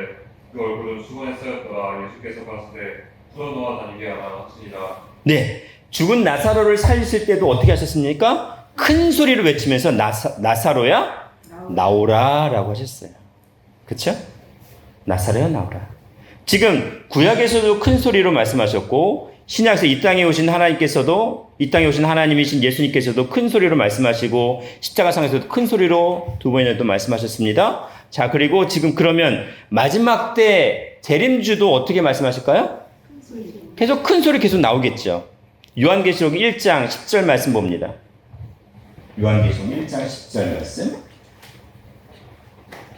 그 얼굴은 수건에 쓰였더라. 예수께서 가시되 풀어놓아 다니게 하라 하시니라. 네, 죽은 나사로를 살리실 때도 어떻게 하셨습니까? 큰 소리로 외치면서 나사로야 나오라라고 하셨어요. 그렇죠? 나사로야 나오라. 지금 구약에서도 큰 소리로 말씀하셨고 신약에서 이 땅에 오신 하나님께서도 이 땅에 오신 하나님이신 예수님께서도 큰 소리로 말씀하시고 십자가상에서도 큰 소리로 두 번이나 또 말씀하셨습니다. 자, 그리고 지금 그러면 마지막 때 재림주도 어떻게 말씀하실까요? 계속 큰 소리 계속 나오겠죠. 요한계시록 1장 10절 말씀 봅니다. 요한계시록 1장 10절 말씀.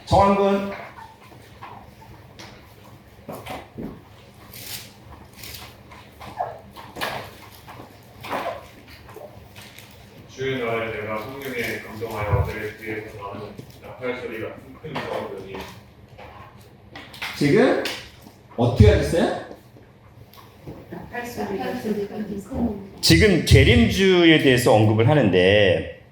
정한군. 주의 날에 내가 성령에 감동하여 내 뒤에서 나는 나팔 소리 같은 큰 소리를 들으니. 지금 어떻게 하셨어요? 나팔 소리가 큰 지금 재림주에 대해서 언급을 하는데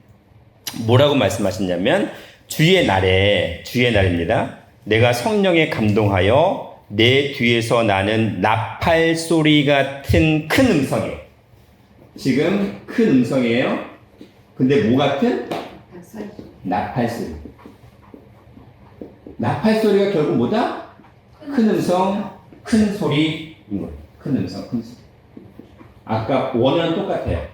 뭐라고 말씀하셨냐면 주의 날입니다. 내가 성령에 감동하여 내 뒤에서 나는 나팔 소리 같은 큰 음성이에요. 지금 큰 음성이에요. 근데 뭐 같은? 나팔 소리. 나팔 소리가 결국 뭐다? 큰 음성, 큰 소리인 거예요. 큰 음성, 큰 소리. 아까 원어는 똑같아요.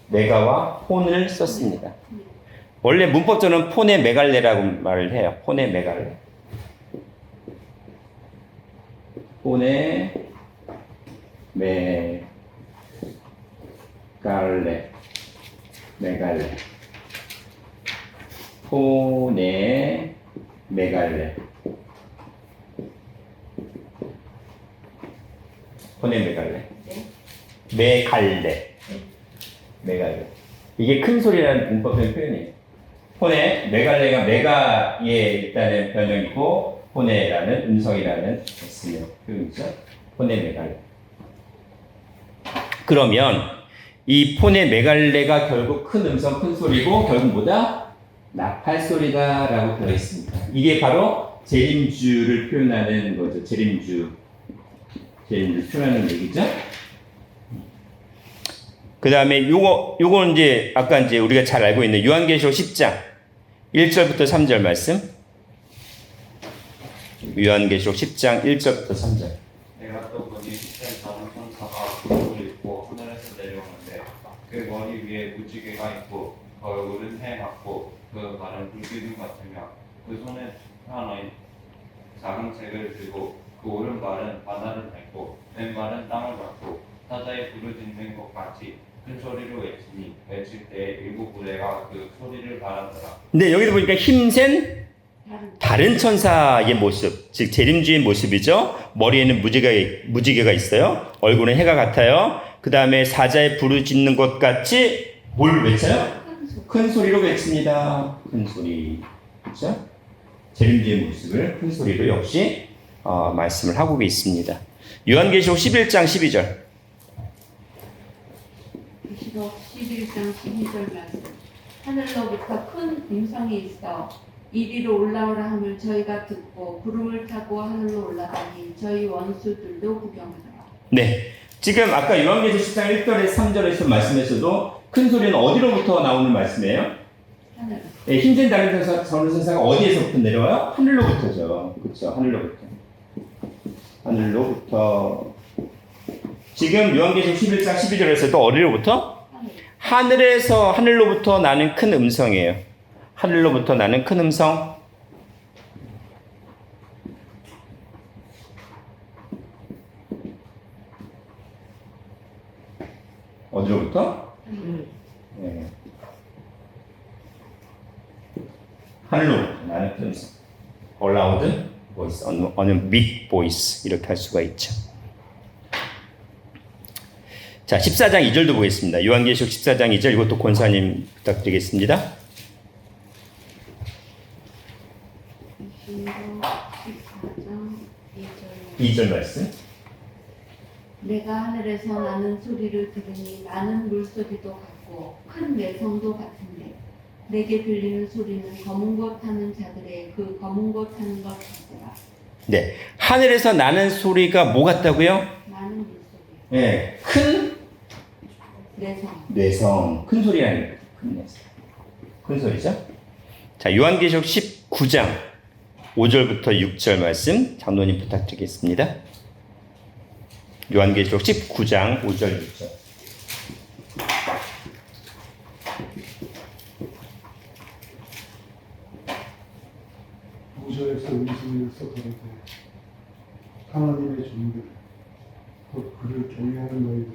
메가와 폰을 썼습니다. 원래 문법적으로는 폰의 메갈레라고 말을 해요. 폰의 메갈레. 폰의 메갈레. 폰의 메갈레. 폰의 메갈레. 메갈레. 이게 큰 소리라는 문법적인 표현이에요. 폰의 메갈레가 메가의 일단은 변형이고 폰의라는 음성이라는 S명 표현이죠. 폰의 메갈레. 그러면 이 폰의 메갈레가 결국 큰 음성, 큰 소리고 결국 뭐다? 나팔 소리다라고 되어 있습니다. 이게 바로 재림주를 표현하는 거죠. 재림주 표현하는 얘기죠. 그 다음에 요건 이제 아까 이제 우리가 잘 알고 있는 요한계시록 10장 1절부터 3절 말씀. 요한계시록 10장 1절부터 3절. 내가 또 보니 빛의 다른 천사가 옷을 입고 하늘에서 내려오는데 그 머리 위에 무지개가 있고 그 얼굴은 해 같고 그 발은 불기둥 같으며 그 손에 하나의 작은 책을 들고 그 오른발은 바다를 밟고 왼발은 땅을 밟고 사자의 부르짖는 것 같이 큰 소리로 외치니 외칠 때 일곱 부대가 그 소리를 바라더라. 근데 여기도 보니까 힘센 다른 천사의 모습, 즉 재림주의 모습이죠. 머리에는 무지개가 있어요. 얼굴은 해가 같아요. 그 다음에 사자의 부르짖는 것 같이 뭘 외쳐요? 큰 소리로 외칩니다. 큰 소리. 그렇죠? 재림주의 모습을 큰 소리로 역시 말씀을 하고 있습니다. 요한계시록 11장 12절. 11장 12절 말씀. 하늘로부터 큰 음성이 있어 이리로 올라오라 함을 저희가 듣고 구름을 타고 하늘로 올라가니 저희 원수들도 구경하더라. 네. 지금 아까 요한계시록 10장 1절에서 3절에서 말씀에서도 큰 소리는 어디로부터 나오는 말씀이에요? 하늘. 네, 힘든 다른 천사가 어디에서부터 내려와요? 하늘로부터죠. 그렇죠. 하늘로부터. 지금 요한계시록 11장 12절에서도 어디로부터? 하늘로부터 나는 큰 음성이에요. 하늘로부터 나는 큰 음성. 어디로부터? 네. 하늘로부터 나는 큰 음성. 올라오든 보이스, 어느 빅 보이스 이렇게 할 수가 있죠. 자, 14장 2절도 보겠습니다. 요한계시록 14장 2절 이것도 권사님 부탁드리겠습니다. 14장 2절 말씀. 내가 하늘에서 나는 소리를 들으니 많은 물소리도 같고 큰 내성도 같은데 내게 들리는 소리는 검은 곳 타는 자들의 그 검은 곳 타는 것 같더라. 네. 하늘에서 나는 소리가 뭐 같다고요? 많은 물소리. 네. 큰 내성. 뇌성. 큰 소리라는 거예요. 큰 뇌성. 큰 소리죠? 자, 요한계시록 19장 5절부터 6절 말씀 장로님 부탁드리겠습니다. 요한계시록 19장 5절 6절. 무저에서 음성에서 그러되 하나님의 종들 곧 그를 경외하는 너희들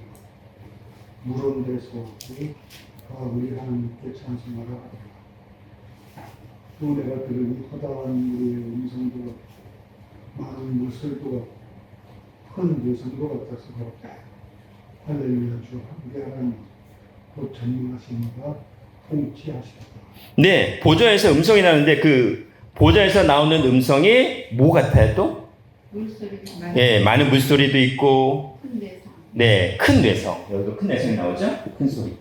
물은 데서 다 우리 하나님께 찬송하라 하더라. 또 내가 들으니 허다한 물의 음성도 많은 물소리도 큰 뇌성도 같아서 그렇다. 할렐루야 주 함께 하나님 곧 전능하신 이가 통치하시겠다. 네, 보좌에서 음성이 나는데 그 보좌에서 나오는 음성이 뭐 같아요 또? 물소리가 네, 많은 물소리도 있고 큰 내성. 네, 큰 뇌성. 여기도 큰 뇌성이 나오죠? 큰 소리.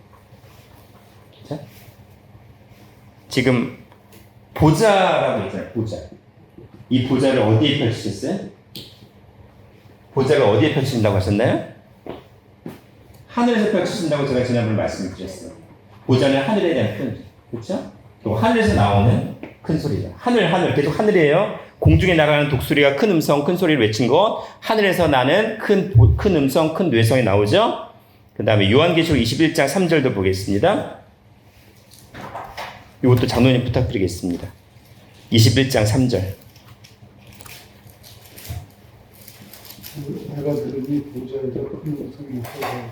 자, 지금 보좌라고 했잖아요. 보좌. 이 보좌를 어디에 펼치셨어요? 보좌가 어디에 펼친다고 하셨나요? 하늘에서 펼치신다고 제가 지난번에 말씀드렸어요. 보좌는 하늘에 대한 표현이죠. 그렇죠? 또 하늘에서 나오는 큰 소리죠. 하늘 계속 하늘이에요. 공중에 날아가는 독수리가 큰 음성, 큰 소리를 외친 것, 하늘에서 나는 큰 음성, 큰 뇌성이 나오죠. 그 다음에 요한계시록 21장 3절도 보겠습니다. 이것도 장로님 부탁드리겠습니다. 21장 3절. 내가 들으니 보좌에서 큰 음성이 있어서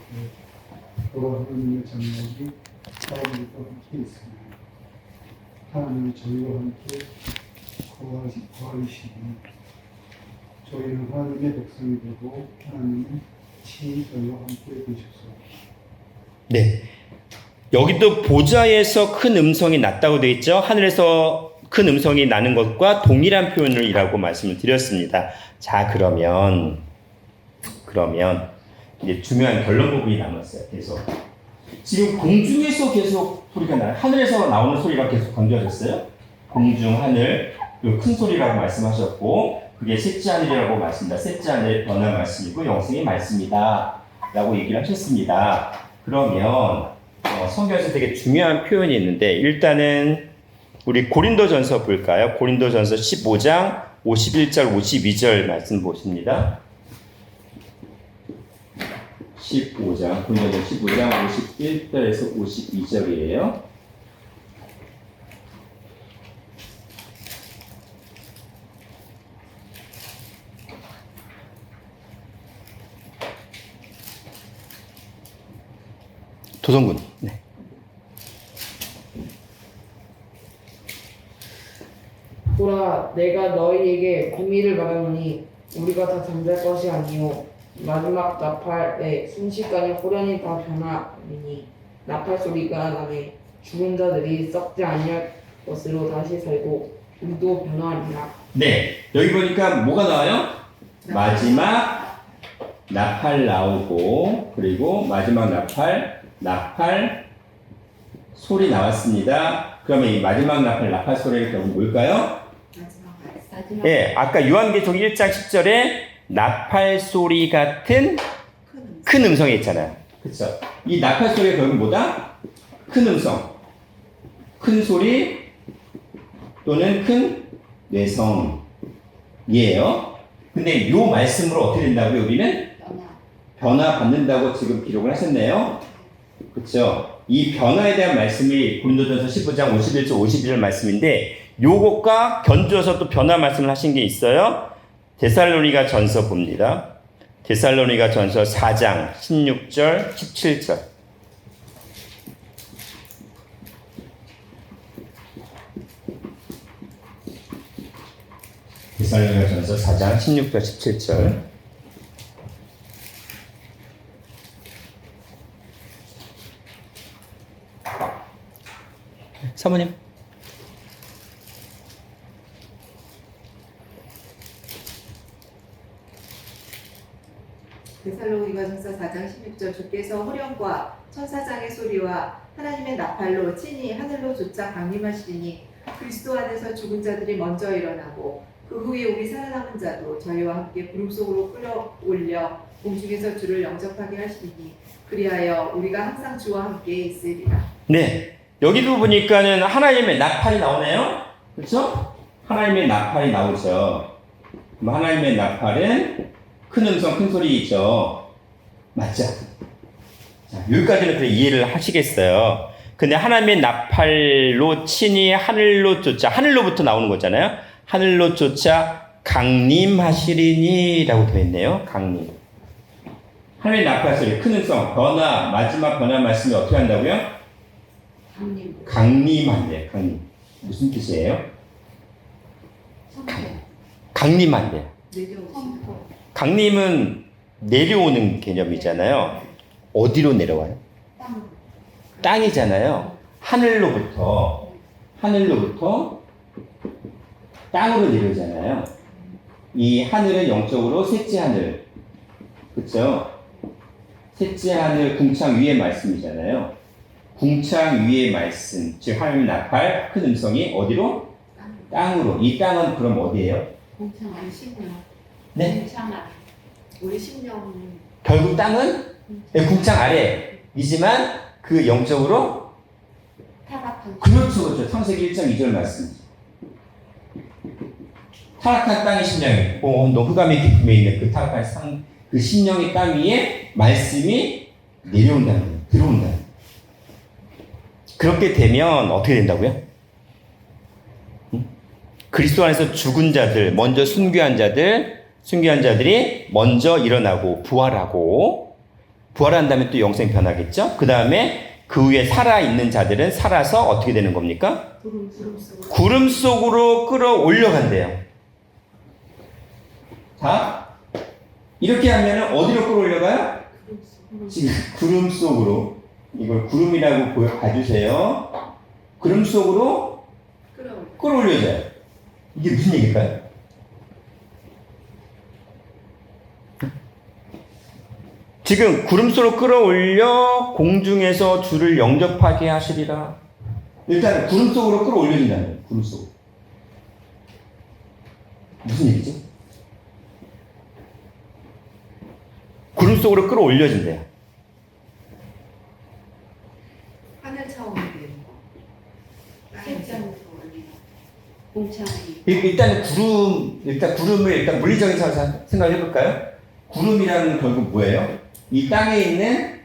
여호와 하나님의 장막이 사람들과 함께 있으며 하나님이 저희와 함께 거하시니 저희는 하나님의 백성이 되고 하나님은 친히 저희와 함께 계셔서. 네. 여기도 보좌에서 큰 음성이 났다고 되어 있죠. 하늘에서 큰 음성이 나는 것과 동일한 표현이라고 말씀을 드렸습니다. 자, 그러면 이제 중요한 결론 부분이 남았어요. 계속 지금 공중에서 계속 소리가 나요. 하늘에서 나오는 소리가 계속 강조하셨어요. 공중, 하늘, 큰 소리라고 말씀하셨고 그게 셋째 하늘이라고 말씀입니다. 셋째 하늘의 변화 말씀이고 영생의 말씀이다 라고 얘기를 하셨습니다. 그러면 성경에서 되게 중요한 표현이 있는데 일단은 우리 고린도전서 볼까요? 고린도전서 15장 51절 52절 말씀 보십니다. 15장 고린도전서 15장 51절에서 52절이에요. 도성군. 네. 보라, 내가 너희에게 비밀을 말하노니 우리가 다 잠잘 것이 아니요 마지막 나팔의 순식간에 호련히 다 변하리니 나팔 소리가 나매 죽은 자들이 썩지 아니할 것으로 다시 살고 우리도 변화하리라. 네, 여기 보니까 뭐가 나와요? 마지막 나팔 나오고 그리고 마지막 나팔 소리 나왔습니다. 그러면 이 마지막 나팔 소리가 결국 뭘까요? 마지막 말씀. 마지막 예, 아까 요한계시록 1장 10절에 나팔 소리 같은 큰 음성이 있잖아요. 그렇죠? 이 나팔 소리가 결국 뭐다? 큰 음성, 큰 소리 또는 큰 뇌성이에요. 근데 요 말씀으로 어떻게 된다고요? 우리는 변화 받는다고 지금 기록을 하셨네요. 그렇죠? 이 변화에 대한 말씀이 고린도전서 15장 51절 52절 말씀인데 요것과 견주어서 또 변화 말씀을 하신 게 있어요. 데살로니가 전서 봅니다. 데살로니가 전서 4장 16절 17절. 데살로니가 전서 4장 16절 17절. 사모님. 데살로니가 누가전서 4장 16절 주께서 호령과 천사장의 소리와 하나님의 나팔로 친히 하늘로 쫓아 강림하시리니 그리스도 안에서 죽은 자들이 먼저 일어나고 그 후에 우리 살아남은 자도 저희와 함께 구름 속으로 끌어올려 공중에서 주를 영접하게 하시리니 그리하여 우리가 항상 주와 함께 있으리라. 네. 여기도 보니까는 하나님의 나팔이 나오네요. 그렇죠? 하나님의 나팔이 나오죠. 그럼 하나님의 나팔은 큰 음성, 큰 소리이죠. 맞죠? 자, 여기까지는 그래 이해를 하시겠어요. 근데 하나님의 나팔로 친히 하늘로 쫓아, 하늘로부터 나오는 거잖아요. 하늘로 쫓아 강림하시리니 라고 되어 있네요. 강림. 하나님의 나팔 소리, 큰 음성, 변화, 마지막 변화 말씀이 어떻게 한다고요? 강림. 강림한대. 강림. 무슨 뜻이에요? 선포. 강림한대. 내려오시는 선포. 강림은 내려오는 개념이잖아요. 어디로 내려와요? 땅. 땅이잖아요. 하늘로부터 땅으로 내려오잖아요. 이 하늘은 영적으로 셋째 하늘, 그렇죠? 셋째 하늘 궁창 위의 말씀이잖아요. 궁창 위의 말씀, 즉 하나님의 나팔, 큰 음성이 어디로? 땅으로. 이 땅은 그럼 어디예요? 공창 우리 아래. 심령, 네? 공창 아래. 우리 심령 결국 땅은 궁창 아래이지만 그 영적으로 타락한. 그렇죠. 창세기 1장 2절 말씀이죠. 타락한 땅의 심령이, 너 흑암의 깊음에 있는 그 타락한 그 심령의 땅 위에 말씀이 내려온다는 거예요. 들어온다는 거예요. 그렇게 되면 어떻게 된다고요? 그리스도 안에서 죽은 자들, 먼저 순교한 자들이 먼저 일어나고 부활한 다음에 또 영생 변하겠죠? 그 다음에 그 위에 살아있는 자들은 살아서 어떻게 되는 겁니까? 구름 속으로 끌어올려간대요. 자, 이렇게 하면 어디로 끌어올려가요? 지금 구름 속으로, 이걸 구름이라고 봐주세요. 구름 속으로 끌어올려져요. 이게 무슨 얘기일까요? 지금 구름 속으로 끌어올려 공중에서 주를 영접하게 하시리라. 일단 구름 속으로 끌어올려진다는 거예요. 구름 속으로. 무슨 얘기죠? 구름 속으로 끌어올려진대요. 하늘 차원이 되는 거. 셋째로 올리라. 공창이. 일단 구름을 일단 물리적인 생각을 해볼까요? 구름이라는 결국 뭐예요? 이 땅에 있는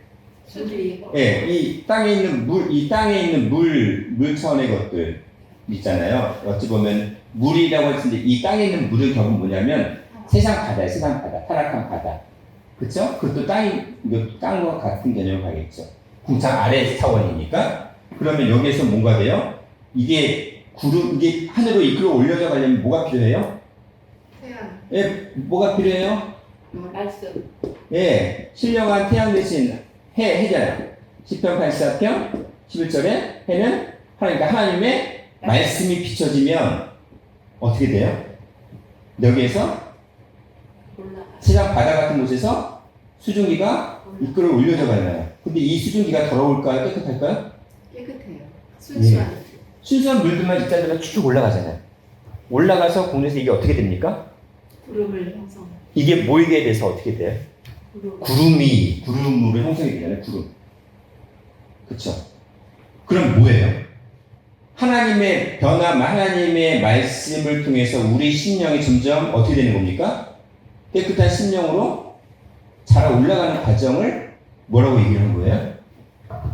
수리 이 땅에 있는 물 차원의 것들 있잖아요. 어찌 보면 물이라고 할 수 있는데 이 땅에 있는 물은 결국 뭐냐면 세상 바다예요. 세상 바다, 타락한 바다. 그렇죠? 그것도 땅과 같은 개념을 가겠죠. 궁창 아래 차원이니까. 그러면 여기에서 뭔가 돼요? 이게 하늘로 이끌어 올려져 가려면 뭐가 필요해요? 태양 뭐가 필요해요? 말씀. 신령한 태양 대신 해잖아요. 10편 84편 11절에 해는 하나님의 말씀이 비춰지면 어떻게 돼요? 여기에서 올라가. 세상 바다 같은 곳에서 수증기가 이끌어 올려져 가요. 근데 이 수증기가 더러울까요? 깨끗할까요? 깨끗해요. 순수한 순수한 물들만 입자들만 쭉 올라가잖아요. 올라가서 공중에서 이게 어떻게 됩니까? 구름을 형성. 이게 모이게 돼서 어떻게 돼요? 구름으로 형성이 되잖아요. 구름. 그쵸? 그럼 뭐예요? 하나님의 말씀을 통해서 우리 심령이 점점 어떻게 되는 겁니까? 깨끗한 심령으로 자라 올라가는 과정을 뭐라고 얘기를 한 거예요?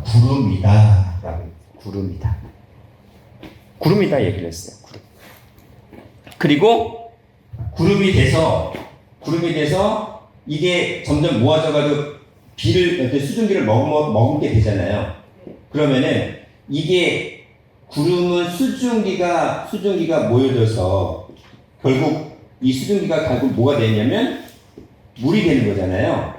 구름이다. 구름이다 얘기를 했어요. 구름. 그리고 구름이 돼서 이게 점점 모아져가지고 수증기를 머금게 되잖아요. 그러면은 이게 구름은 수증기가 모여져서 결국 이 수증기가 결국 뭐가 되냐면 물이 되는 거잖아요.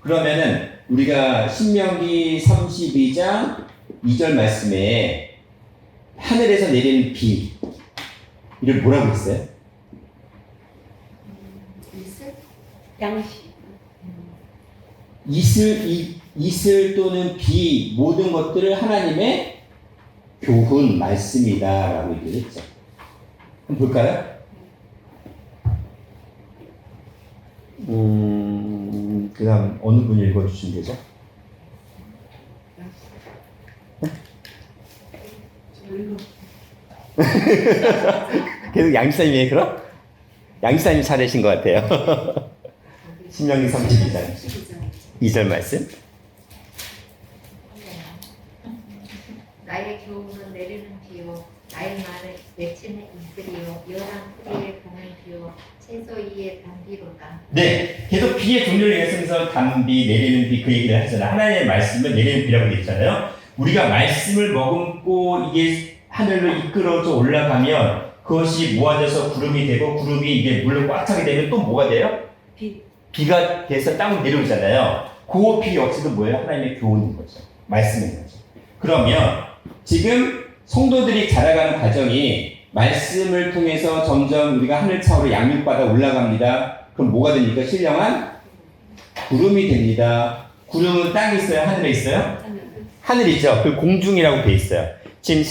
그러면은 우리가 신명기 32장 2절 말씀에 하늘에서 내리는 비 이를 뭐라고 했어요? 이슬 양식. 있을 또는 비 모든 것들을 하나님의 교훈 말씀이다라고 얘기를 했죠. 한번 볼까요? 그다음 어느 분이 읽어주시면 되죠? 계속 양지사님이 그럼? 양지사님 차례신 것 같아요. 신명기 32장 2절 말씀. 나의 교훈은 내리는 비요 나의 말을 외치는 이슬이요 여랑 뿌리에 부는 비요 채소 이에 단비로다. 네, 계속 비의 종류를 얘기하면서 단비, 내리는 비 그 얘기를 하잖아요. 하나님의 말씀을 내리는 비라고 얘기했잖아요. 우리가 말씀을 머금고 이게 하늘로 이끌어져 올라가면 그것이 모아져서 구름이 되고 구름이 이게 물로 꽉 차게 되면 또 뭐가 돼요? 비가 돼서 땅으로 내려오잖아요. 그 비 역시도 뭐예요? 하나님의 교훈인 거죠. 말씀인 거죠. 그러면 지금 성도들이 자라가는 과정이 말씀을 통해서 점점 우리가 하늘 차오로 양육받아 올라갑니다. 그럼 뭐가 됩니까? 신령한 구름이 됩니다. 구름은 땅에 있어요? 하늘에 있어요? 하늘이죠. 그 공중이라고 돼 있어요. 지금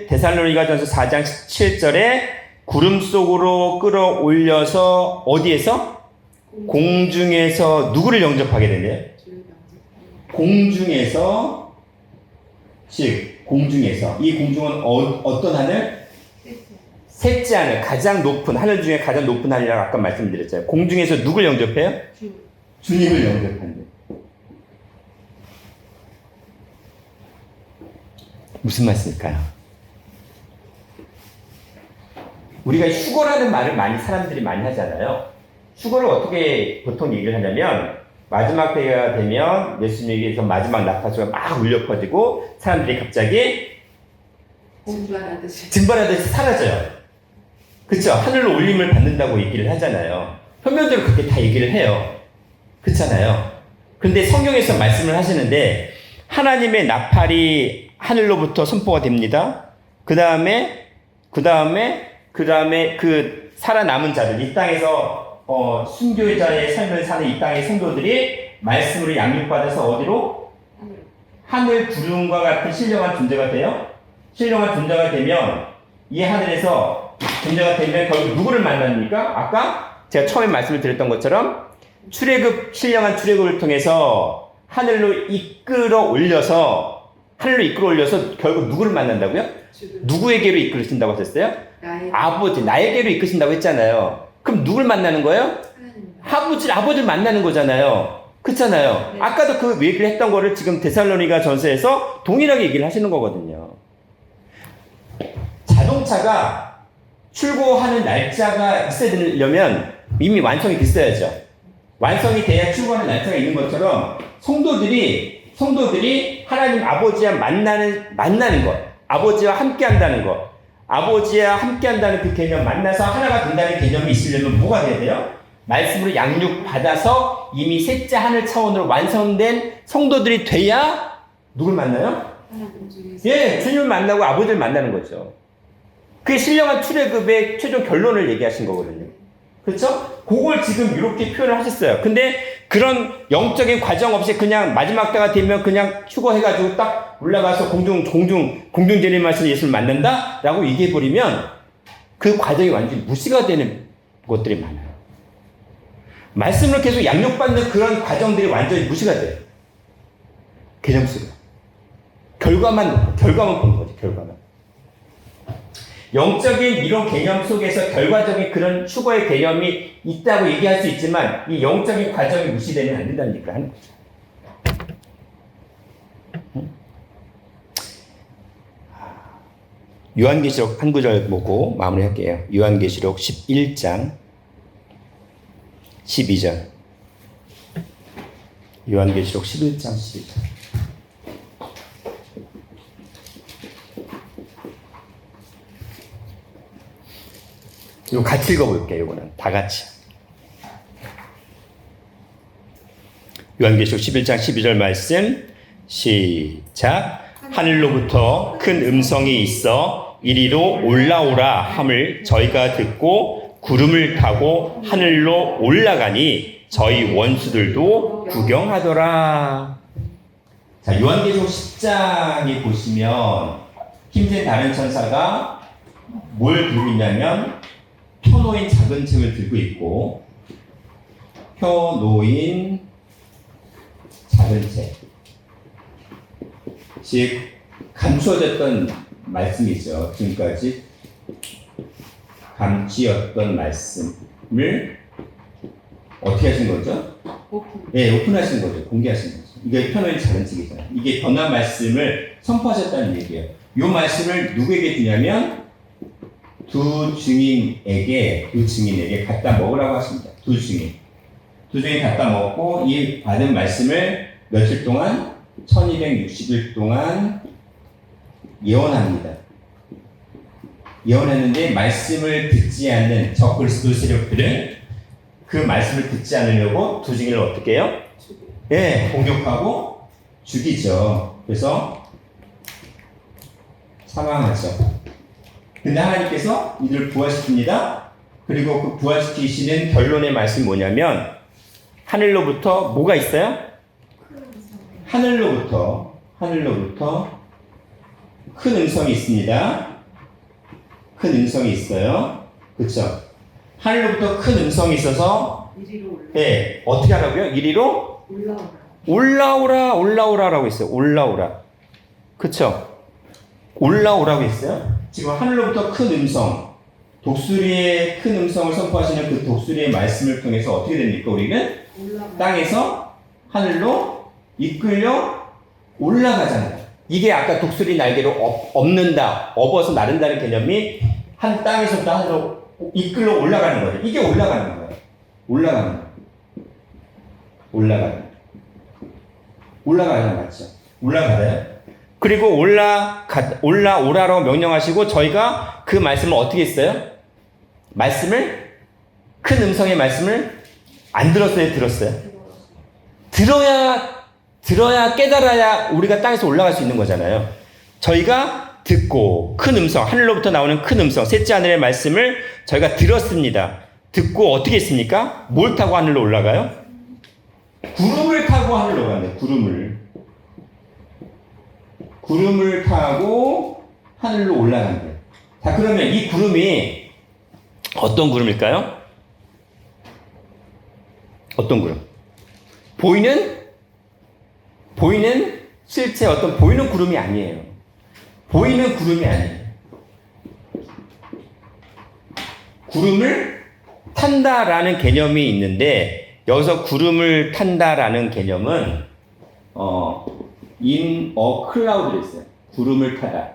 데살로니가전서 4장 17절에 구름 속으로 끌어올려서 어디에서? 공중에서 누구를 영접하게 되네요? 공중에서, 즉 공중에서. 이 공중은 어떤 하늘? 셋째 하늘, 가장 높은 하늘 중에 가장 높은 하늘이라고 아까 말씀드렸잖아요. 공중에서 누굴 영접해요? 주님을 영접한대. 무슨 말씀일까요? 우리가 휴거라는 말을 사람들이 많이 하잖아요. 휴거를 어떻게 보통 얘기를 하냐면 마지막 때가 되면 예수님에게서 마지막 나팔소가 막 울려 퍼지고 사람들이 갑자기 증발하듯이 사라져요. 그쵸? 하늘로 올림을 받는다고 얘기를 하잖아요. 표면적으로 그렇게 다 얘기를 해요. 그렇잖아요. 그런데 성경에서 말씀을 하시는데 하나님의 나팔이 하늘로부터 선포가 됩니다. 그 다음에 그 살아남은 자들, 이 땅에서 순교자의 삶을 사는 이 땅의 성도들이 말씀으로 양육받아서 어디로? 하늘 구름과 같은 신령한 존재가 돼요. 신령한 존재가 되면 이 하늘에서 존재가 되면 결국 누구를 만납니까? 아까 제가 처음에 말씀을 드렸던 것처럼 신령한 출애굽을 통해서 하늘로 이끌어 올려서 결국 누구를 만난다고요? 누구에게로 이끌으신다고 하셨어요? 아버지, 나에게로 이끄신다고 했잖아요. 그럼 누굴 만나는 거예요? 아버지를 만나는 거잖아요. 그렇잖아요. 네. 아까도 그 얘기를 했던 거를 지금 데살로니가 전서에서 동일하게 얘기를 하시는 거거든요. 자동차가 출고하는 날짜가 있어야 되려면 이미 완성이 됐어야죠. 완성이 돼야 출고하는 날짜가 있는 것처럼 성도들이 하나님 아버지와 만나는 것, 아버지와 함께 한다는 것, 아버지와 함께 한다는 그 개념, 만나서 하나가 된다는 개념이 있으려면 뭐가 돼야 돼요? 말씀으로 양육받아서 이미 셋째 하늘 차원으로 완성된 성도들이 돼야 누굴 만나요? 예, 주님을 만나고 아버지를 만나는 거죠. 그게 신령한 출애굽의 최종 결론을 얘기하신 거거든요. 그렇죠? 그걸 지금 이렇게 표현을 하셨어요. 근데 그런 영적인 과정 없이 그냥 마지막 때가 되면 그냥 휴거해가지고 딱 올라가서 공중 재림하신 예수를 만난다? 라고 얘기해버리면 그 과정이 완전히 무시가 되는 것들이 많아요. 말씀을 계속 양육받는 그런 과정들이 완전히 무시가 돼요. 개념 속에. 결과만 보는 거지, 결과만. 영적인 이런 개념 속에서 결과적인 그런 휴거의 개념이 있다고 얘기할 수 있지만 이 영적인 과정이 무시되면 안 된다는 얘기를 하는 거죠. 요한계시록 한 구절 보고 마무리할게요. 요한계시록 11장 12절. 요한계시록 11장 12절. 이거 같이 읽어볼게요. 이거는 다 같이. 요한계시록 11장 12절 말씀 시작. 하늘로부터 큰 음성이 있어 이리로 올라오라 함을 저희가 듣고 구름을 타고 하늘로 올라가니 저희 원수들도 구경하더라. 자, 요한계시록 10장에 보시면 힘센 다른 천사가 뭘 들고 있냐면 펴놓인 작은 책을 들고 있고, 펴놓인 작은 책, 즉 감추어졌던 말씀이죠. 지금까지 감추었던 말씀을 어떻게 하신 거죠? 오픈. 네, 오픈하신 거죠. 공개하신 거죠. 이게 펴놓인 작은 책이잖아요. 이게 변한 말씀을 선포하셨다는 얘기예요. 이 말씀을 누구에게 주냐면 두 증인에게 갖다 먹으라고 하십니다. 두 증인 갖다 먹고 이 받은 말씀을 며칠 동안 1260일 동안 예언합니다. 예언했는데 말씀을 듣지 않는 저 그리스도 세력들은 그 말씀을 듣지 않으려고 두 증인을 어떻게 해요? 예, 공격하고 죽이죠. 그래서 사망하죠. 근데 하나님께서 이들을 부활시킵니다. 그리고 그 부활시키시는 결론의 말씀이 뭐냐면 하늘로부터 뭐가 있어요? 하늘로부터 큰 음성이 있습니다. 큰 음성이 있어요. 그렇죠? 하늘로부터 큰 음성이 있어서 이리로 올라. 네, 어떻게 하라고요? 이리로 올라오라라고 했어요. 올라오라. 그렇죠? 올라오라고 했어요. 지금 하늘로부터 큰 음성, 독수리의 큰 음성을 선포하시는 그 독수리의 말씀을 통해서 어떻게 됩니까? 우리는 땅에서 하늘로 이끌려 올라가잖아요. 이게 아까 독수리 날개로 업는다, 업어서 나른다는 개념이 한 땅에서부터 하늘로 이끌려 올라가는 거예요. 이게 올라가는 거예요. 올라가는 거 맞죠? 올라가요. 그리고 올라오라고 명령하시고 저희가 그 말씀을 어떻게 했어요? 큰 음성의 말씀을 안 들었어요? 들었어요? 들어야 깨달아야 우리가 땅에서 올라갈 수 있는 거잖아요. 저희가 듣고 큰 음성, 하늘로부터 나오는 큰 음성, 셋째 하늘의 말씀을 저희가 들었습니다. 듣고 어떻게 했습니까? 뭘 타고 하늘로 올라가요? 구름을 타고 하늘로 가네요. 구름을 타고 하늘로 올라간대요. 자, 그러면 이 구름이 어떤 구름일까요? 어떤 구름? 보이는 실제 어떤 보이는 구름이 아니에요. 구름을 탄다라는 개념이 있는데 여기서 구름을 탄다라는 개념은 in a cloud를 했어요. 구름을 타다.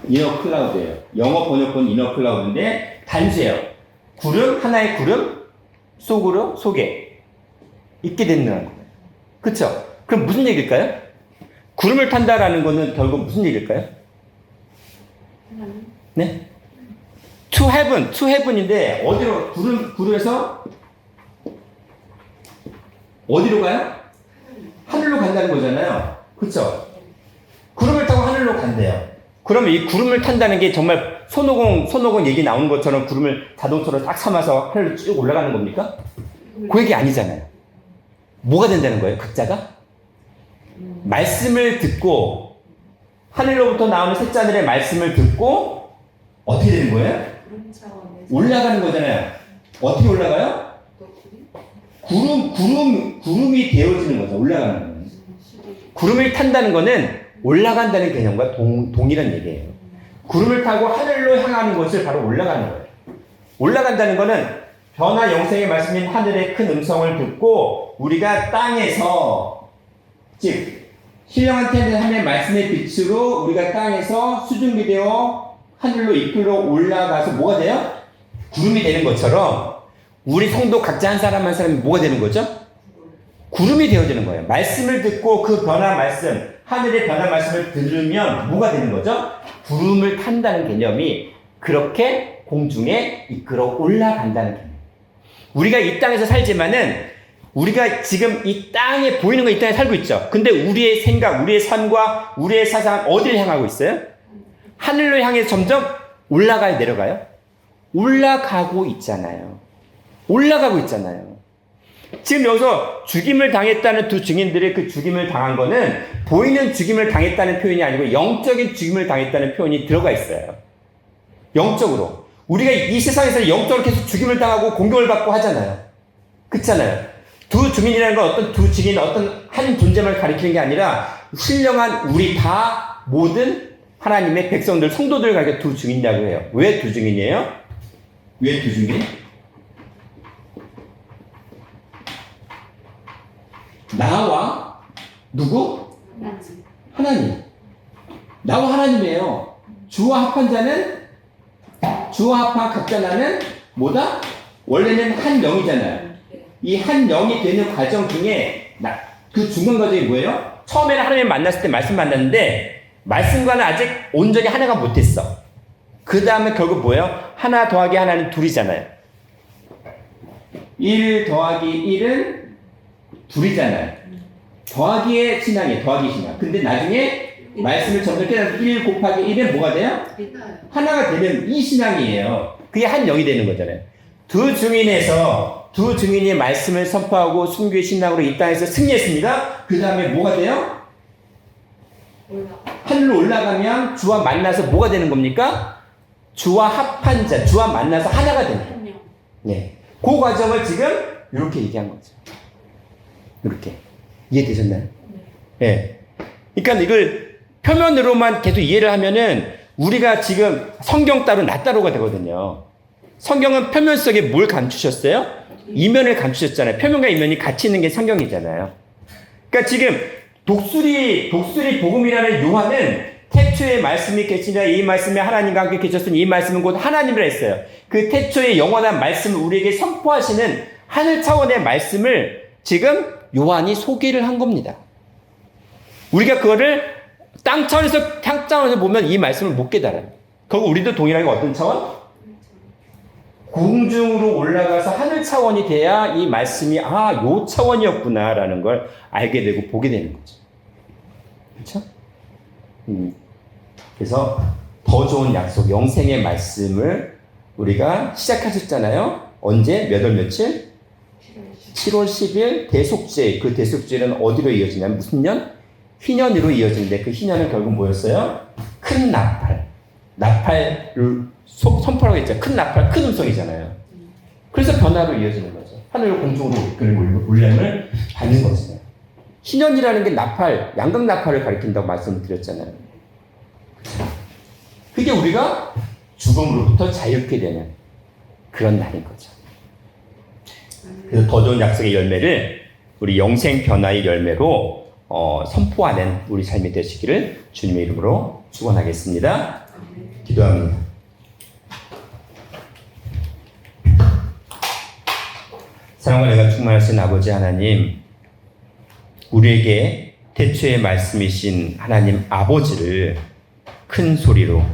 in a cloud예요. 영어 번역본 in a cloud인데 단수예요. 하나의 구름 속에 있게 된다는 거예요. 그렇죠? 그럼 무슨 얘기일까요? 구름을 탄다라는 거는 결국 무슨 얘기일까요? 네? to heaven인데 어디로 구름에서 어디로 가요? 하늘로 간다는 거잖아요. 그렇죠? 구름을 타고 하늘로 간대요. 그러면 이 구름을 탄다는 게 정말 손오공 얘기 나오는 것처럼 구름을 자동차로 딱 삼아서 하늘로 쭉 올라가는 겁니까? 그 얘기 아니잖아요. 뭐가 된다는 거예요? 각자가? 말씀을 듣고 하늘로부터 나오는 셋째 하늘의 말씀을 듣고 어떻게 되는 거예요? 올라가는 거잖아요. 어떻게 올라가요? 구름이 되어지는 거죠. 올라가는 거는. 구름을 탄다는 거는 올라간다는 개념과 동일한 얘기예요. 구름을 타고 하늘로 향하는 것을 바로 올라가는 거예요. 올라간다는 거는 변화 영생의 말씀인 하늘의 큰 음성을 듣고 우리가 땅에서 즉 신령한天 하나님의 말씀의 빛으로 우리가 땅에서 수증기 되어 하늘로 이끌어 올라가서 뭐가 돼요? 구름이 되는 것처럼 우리 성도 각자 한 사람이 뭐가 되는 거죠? 구름이 되어지는 거예요. 말씀을 듣고 그 변화 말씀, 하늘의 변화 말씀을 들으면 뭐가 되는 거죠? 구름을 탄다는 개념이 그렇게 공중에 이끌어 올라간다는 개념. 우리가 이 땅에서 살지만은 우리가 지금 이 땅에 보이는 거 이 땅에 살고 있죠. 근데 우리의 생각, 우리의 삶과 우리의 사상 어디를 향하고 있어요? 하늘로 향해서 점점 올라가요, 내려가요? 올라가고 있잖아요. 올라가고 있잖아요. 지금 여기서 죽임을 당했다는 두 증인들의 그 죽임을 당한 거는 보이는 죽임을 당했다는 표현이 아니고 영적인 죽임을 당했다는 표현이 들어가 있어요. 영적으로. 우리가 이 세상에서 영적으로 계속 죽임을 당하고 공격을 받고 하잖아요. 그렇잖아요. 두 증인이라는 건 어떤 두 증인, 어떤 한 존재만 가리키는 게 아니라 신령한 우리 다 모든 하나님의 백성들, 성도들을 가리켜 두 증인이라고 해요. 왜 두 증인이에요? 왜 두 증인? 나와 누구? 하나님. 나와 하나님이에요. 주와 합한 자는 주와 합한 각자 나는 뭐다? 원래는 한 영이잖아요. 이 한 영이 되는 과정 중에 그 중간 과정이 뭐예요? 처음에는 하나님 만났을 때 말씀 만났는데 말씀과는 아직 온전히 하나가 못했어. 그 다음에 결국 뭐예요? 하나 더하기 하나는 둘이잖아요. 1 더하기 1은 둘이잖아요. 더하기의 신앙이에요. 더하기 신앙. 근데 나중에 말씀을 점점 깨닫고 1 곱하기 1은 뭐가 돼요? 하나가 되는 이 신앙이에요. 그게 한 영이 되는 거잖아요. 두 증인이 말씀을 선포하고 순교의 신앙으로 이 땅에서 승리했습니다. 그 다음에 뭐가 돼요? 하늘로 올라가면 주와 만나서 뭐가 되는 겁니까? 주와 합한 자, 주와 만나서 하나가 되는 거예요. 네. 그 과정을 지금 이렇게 얘기한 거죠. 이렇게. 이해되셨나요? 네. 그러니까 이걸 표면으로만 계속 이해를 하면은 우리가 지금 성경 따로 나 따로가 되거든요. 성경은 표면 속에 뭘 감추셨어요? 이면을 감추셨잖아요. 표면과 이면이 같이 있는 게 성경이잖아요. 그러니까 지금 독수리 복음이라는 요한은 태초에 말씀이 계시니라 이 말씀이 하나님과 함께 계셨으니 이 말씀은 곧 하나님이라 했어요. 그 태초의 영원한 말씀을 우리에게 선포하시는 하늘 차원의 말씀을 지금 요한이 소개를 한 겁니다. 우리가 그거를 땅 차원에서 보면 이 말씀을 못 깨달아요. 그리고 우리도 동일하게 어떤 차원? 공중으로 올라가서 하늘 차원이 돼야 이 말씀이 요 차원이었구나라는 걸 알게 되고 보게 되는 거죠. 그렇죠? 그래서 더 좋은 약속, 영생의 말씀을 우리가 시작하셨잖아요. 언제? 몇 월 며칠? 7월 10일 대속죄. 그 대속죄는 어디로 이어지냐면 무슨 년? 희년으로 이어지는데 그 희년은 결국 뭐였어요? 큰 나팔. 나팔을 선포라고 했죠. 큰 나팔, 큰 음성이잖아요. 그래서 변화로 이어지는 거죠. 하늘 공중으로 이끄는 울림을 받는 거죠. 희년이라는 게 나팔, 양각 나팔을 가리킨다고 말씀을 드렸잖아요. 그게 우리가 죽음으로부터 자유케 되는 그런 날인 거죠. 그래서 더 좋은 약속의 열매를 우리 영생 변화의 열매로 선포하는 우리 삶이 되시기를 주님의 이름으로 축원하겠습니다. 기도합니다. 사랑과 내가 충만하신 아버지 하나님, 우리에게 태초의 말씀이신 하나님 아버지를 큰 소리로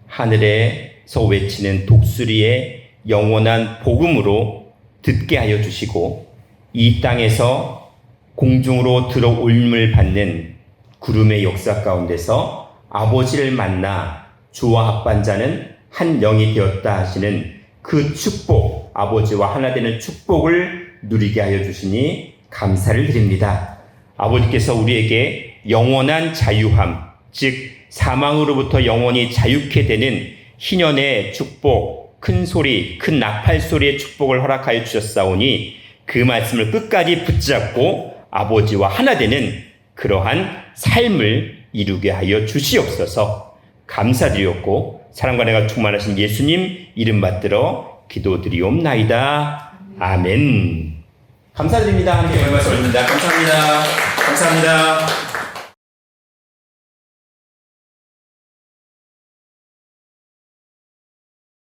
하늘에서 외치는 독수리의 영원한 복음으로 듣게 하여 주시고 이 땅에서 공중으로 들어올림을 받는 구름의 역사 가운데서 아버지를 만나 주와 합한 자는 한 영이 되었다 하시는 그 축복, 아버지와 하나 되는 축복을 누리게 하여 주시니 감사를 드립니다. 아버지께서 우리에게 영원한 자유함, 즉 사망으로부터 영원히 자유케 되는 희년의 축복, 큰 소리, 큰 나팔 소리의 축복을 허락하여 주셨사오니 그 말씀을 끝까지 붙잡고 아버지와 하나 되는 그러한 삶을 이루게 하여 주시옵소서. 감사드렸고 사랑과 내가 충만하신 예수님 이름 받들어 기도드리옵나이다. 아멘. 감사드립니다. 함께 말씀드립니다. 감사합니다. 감사합니다.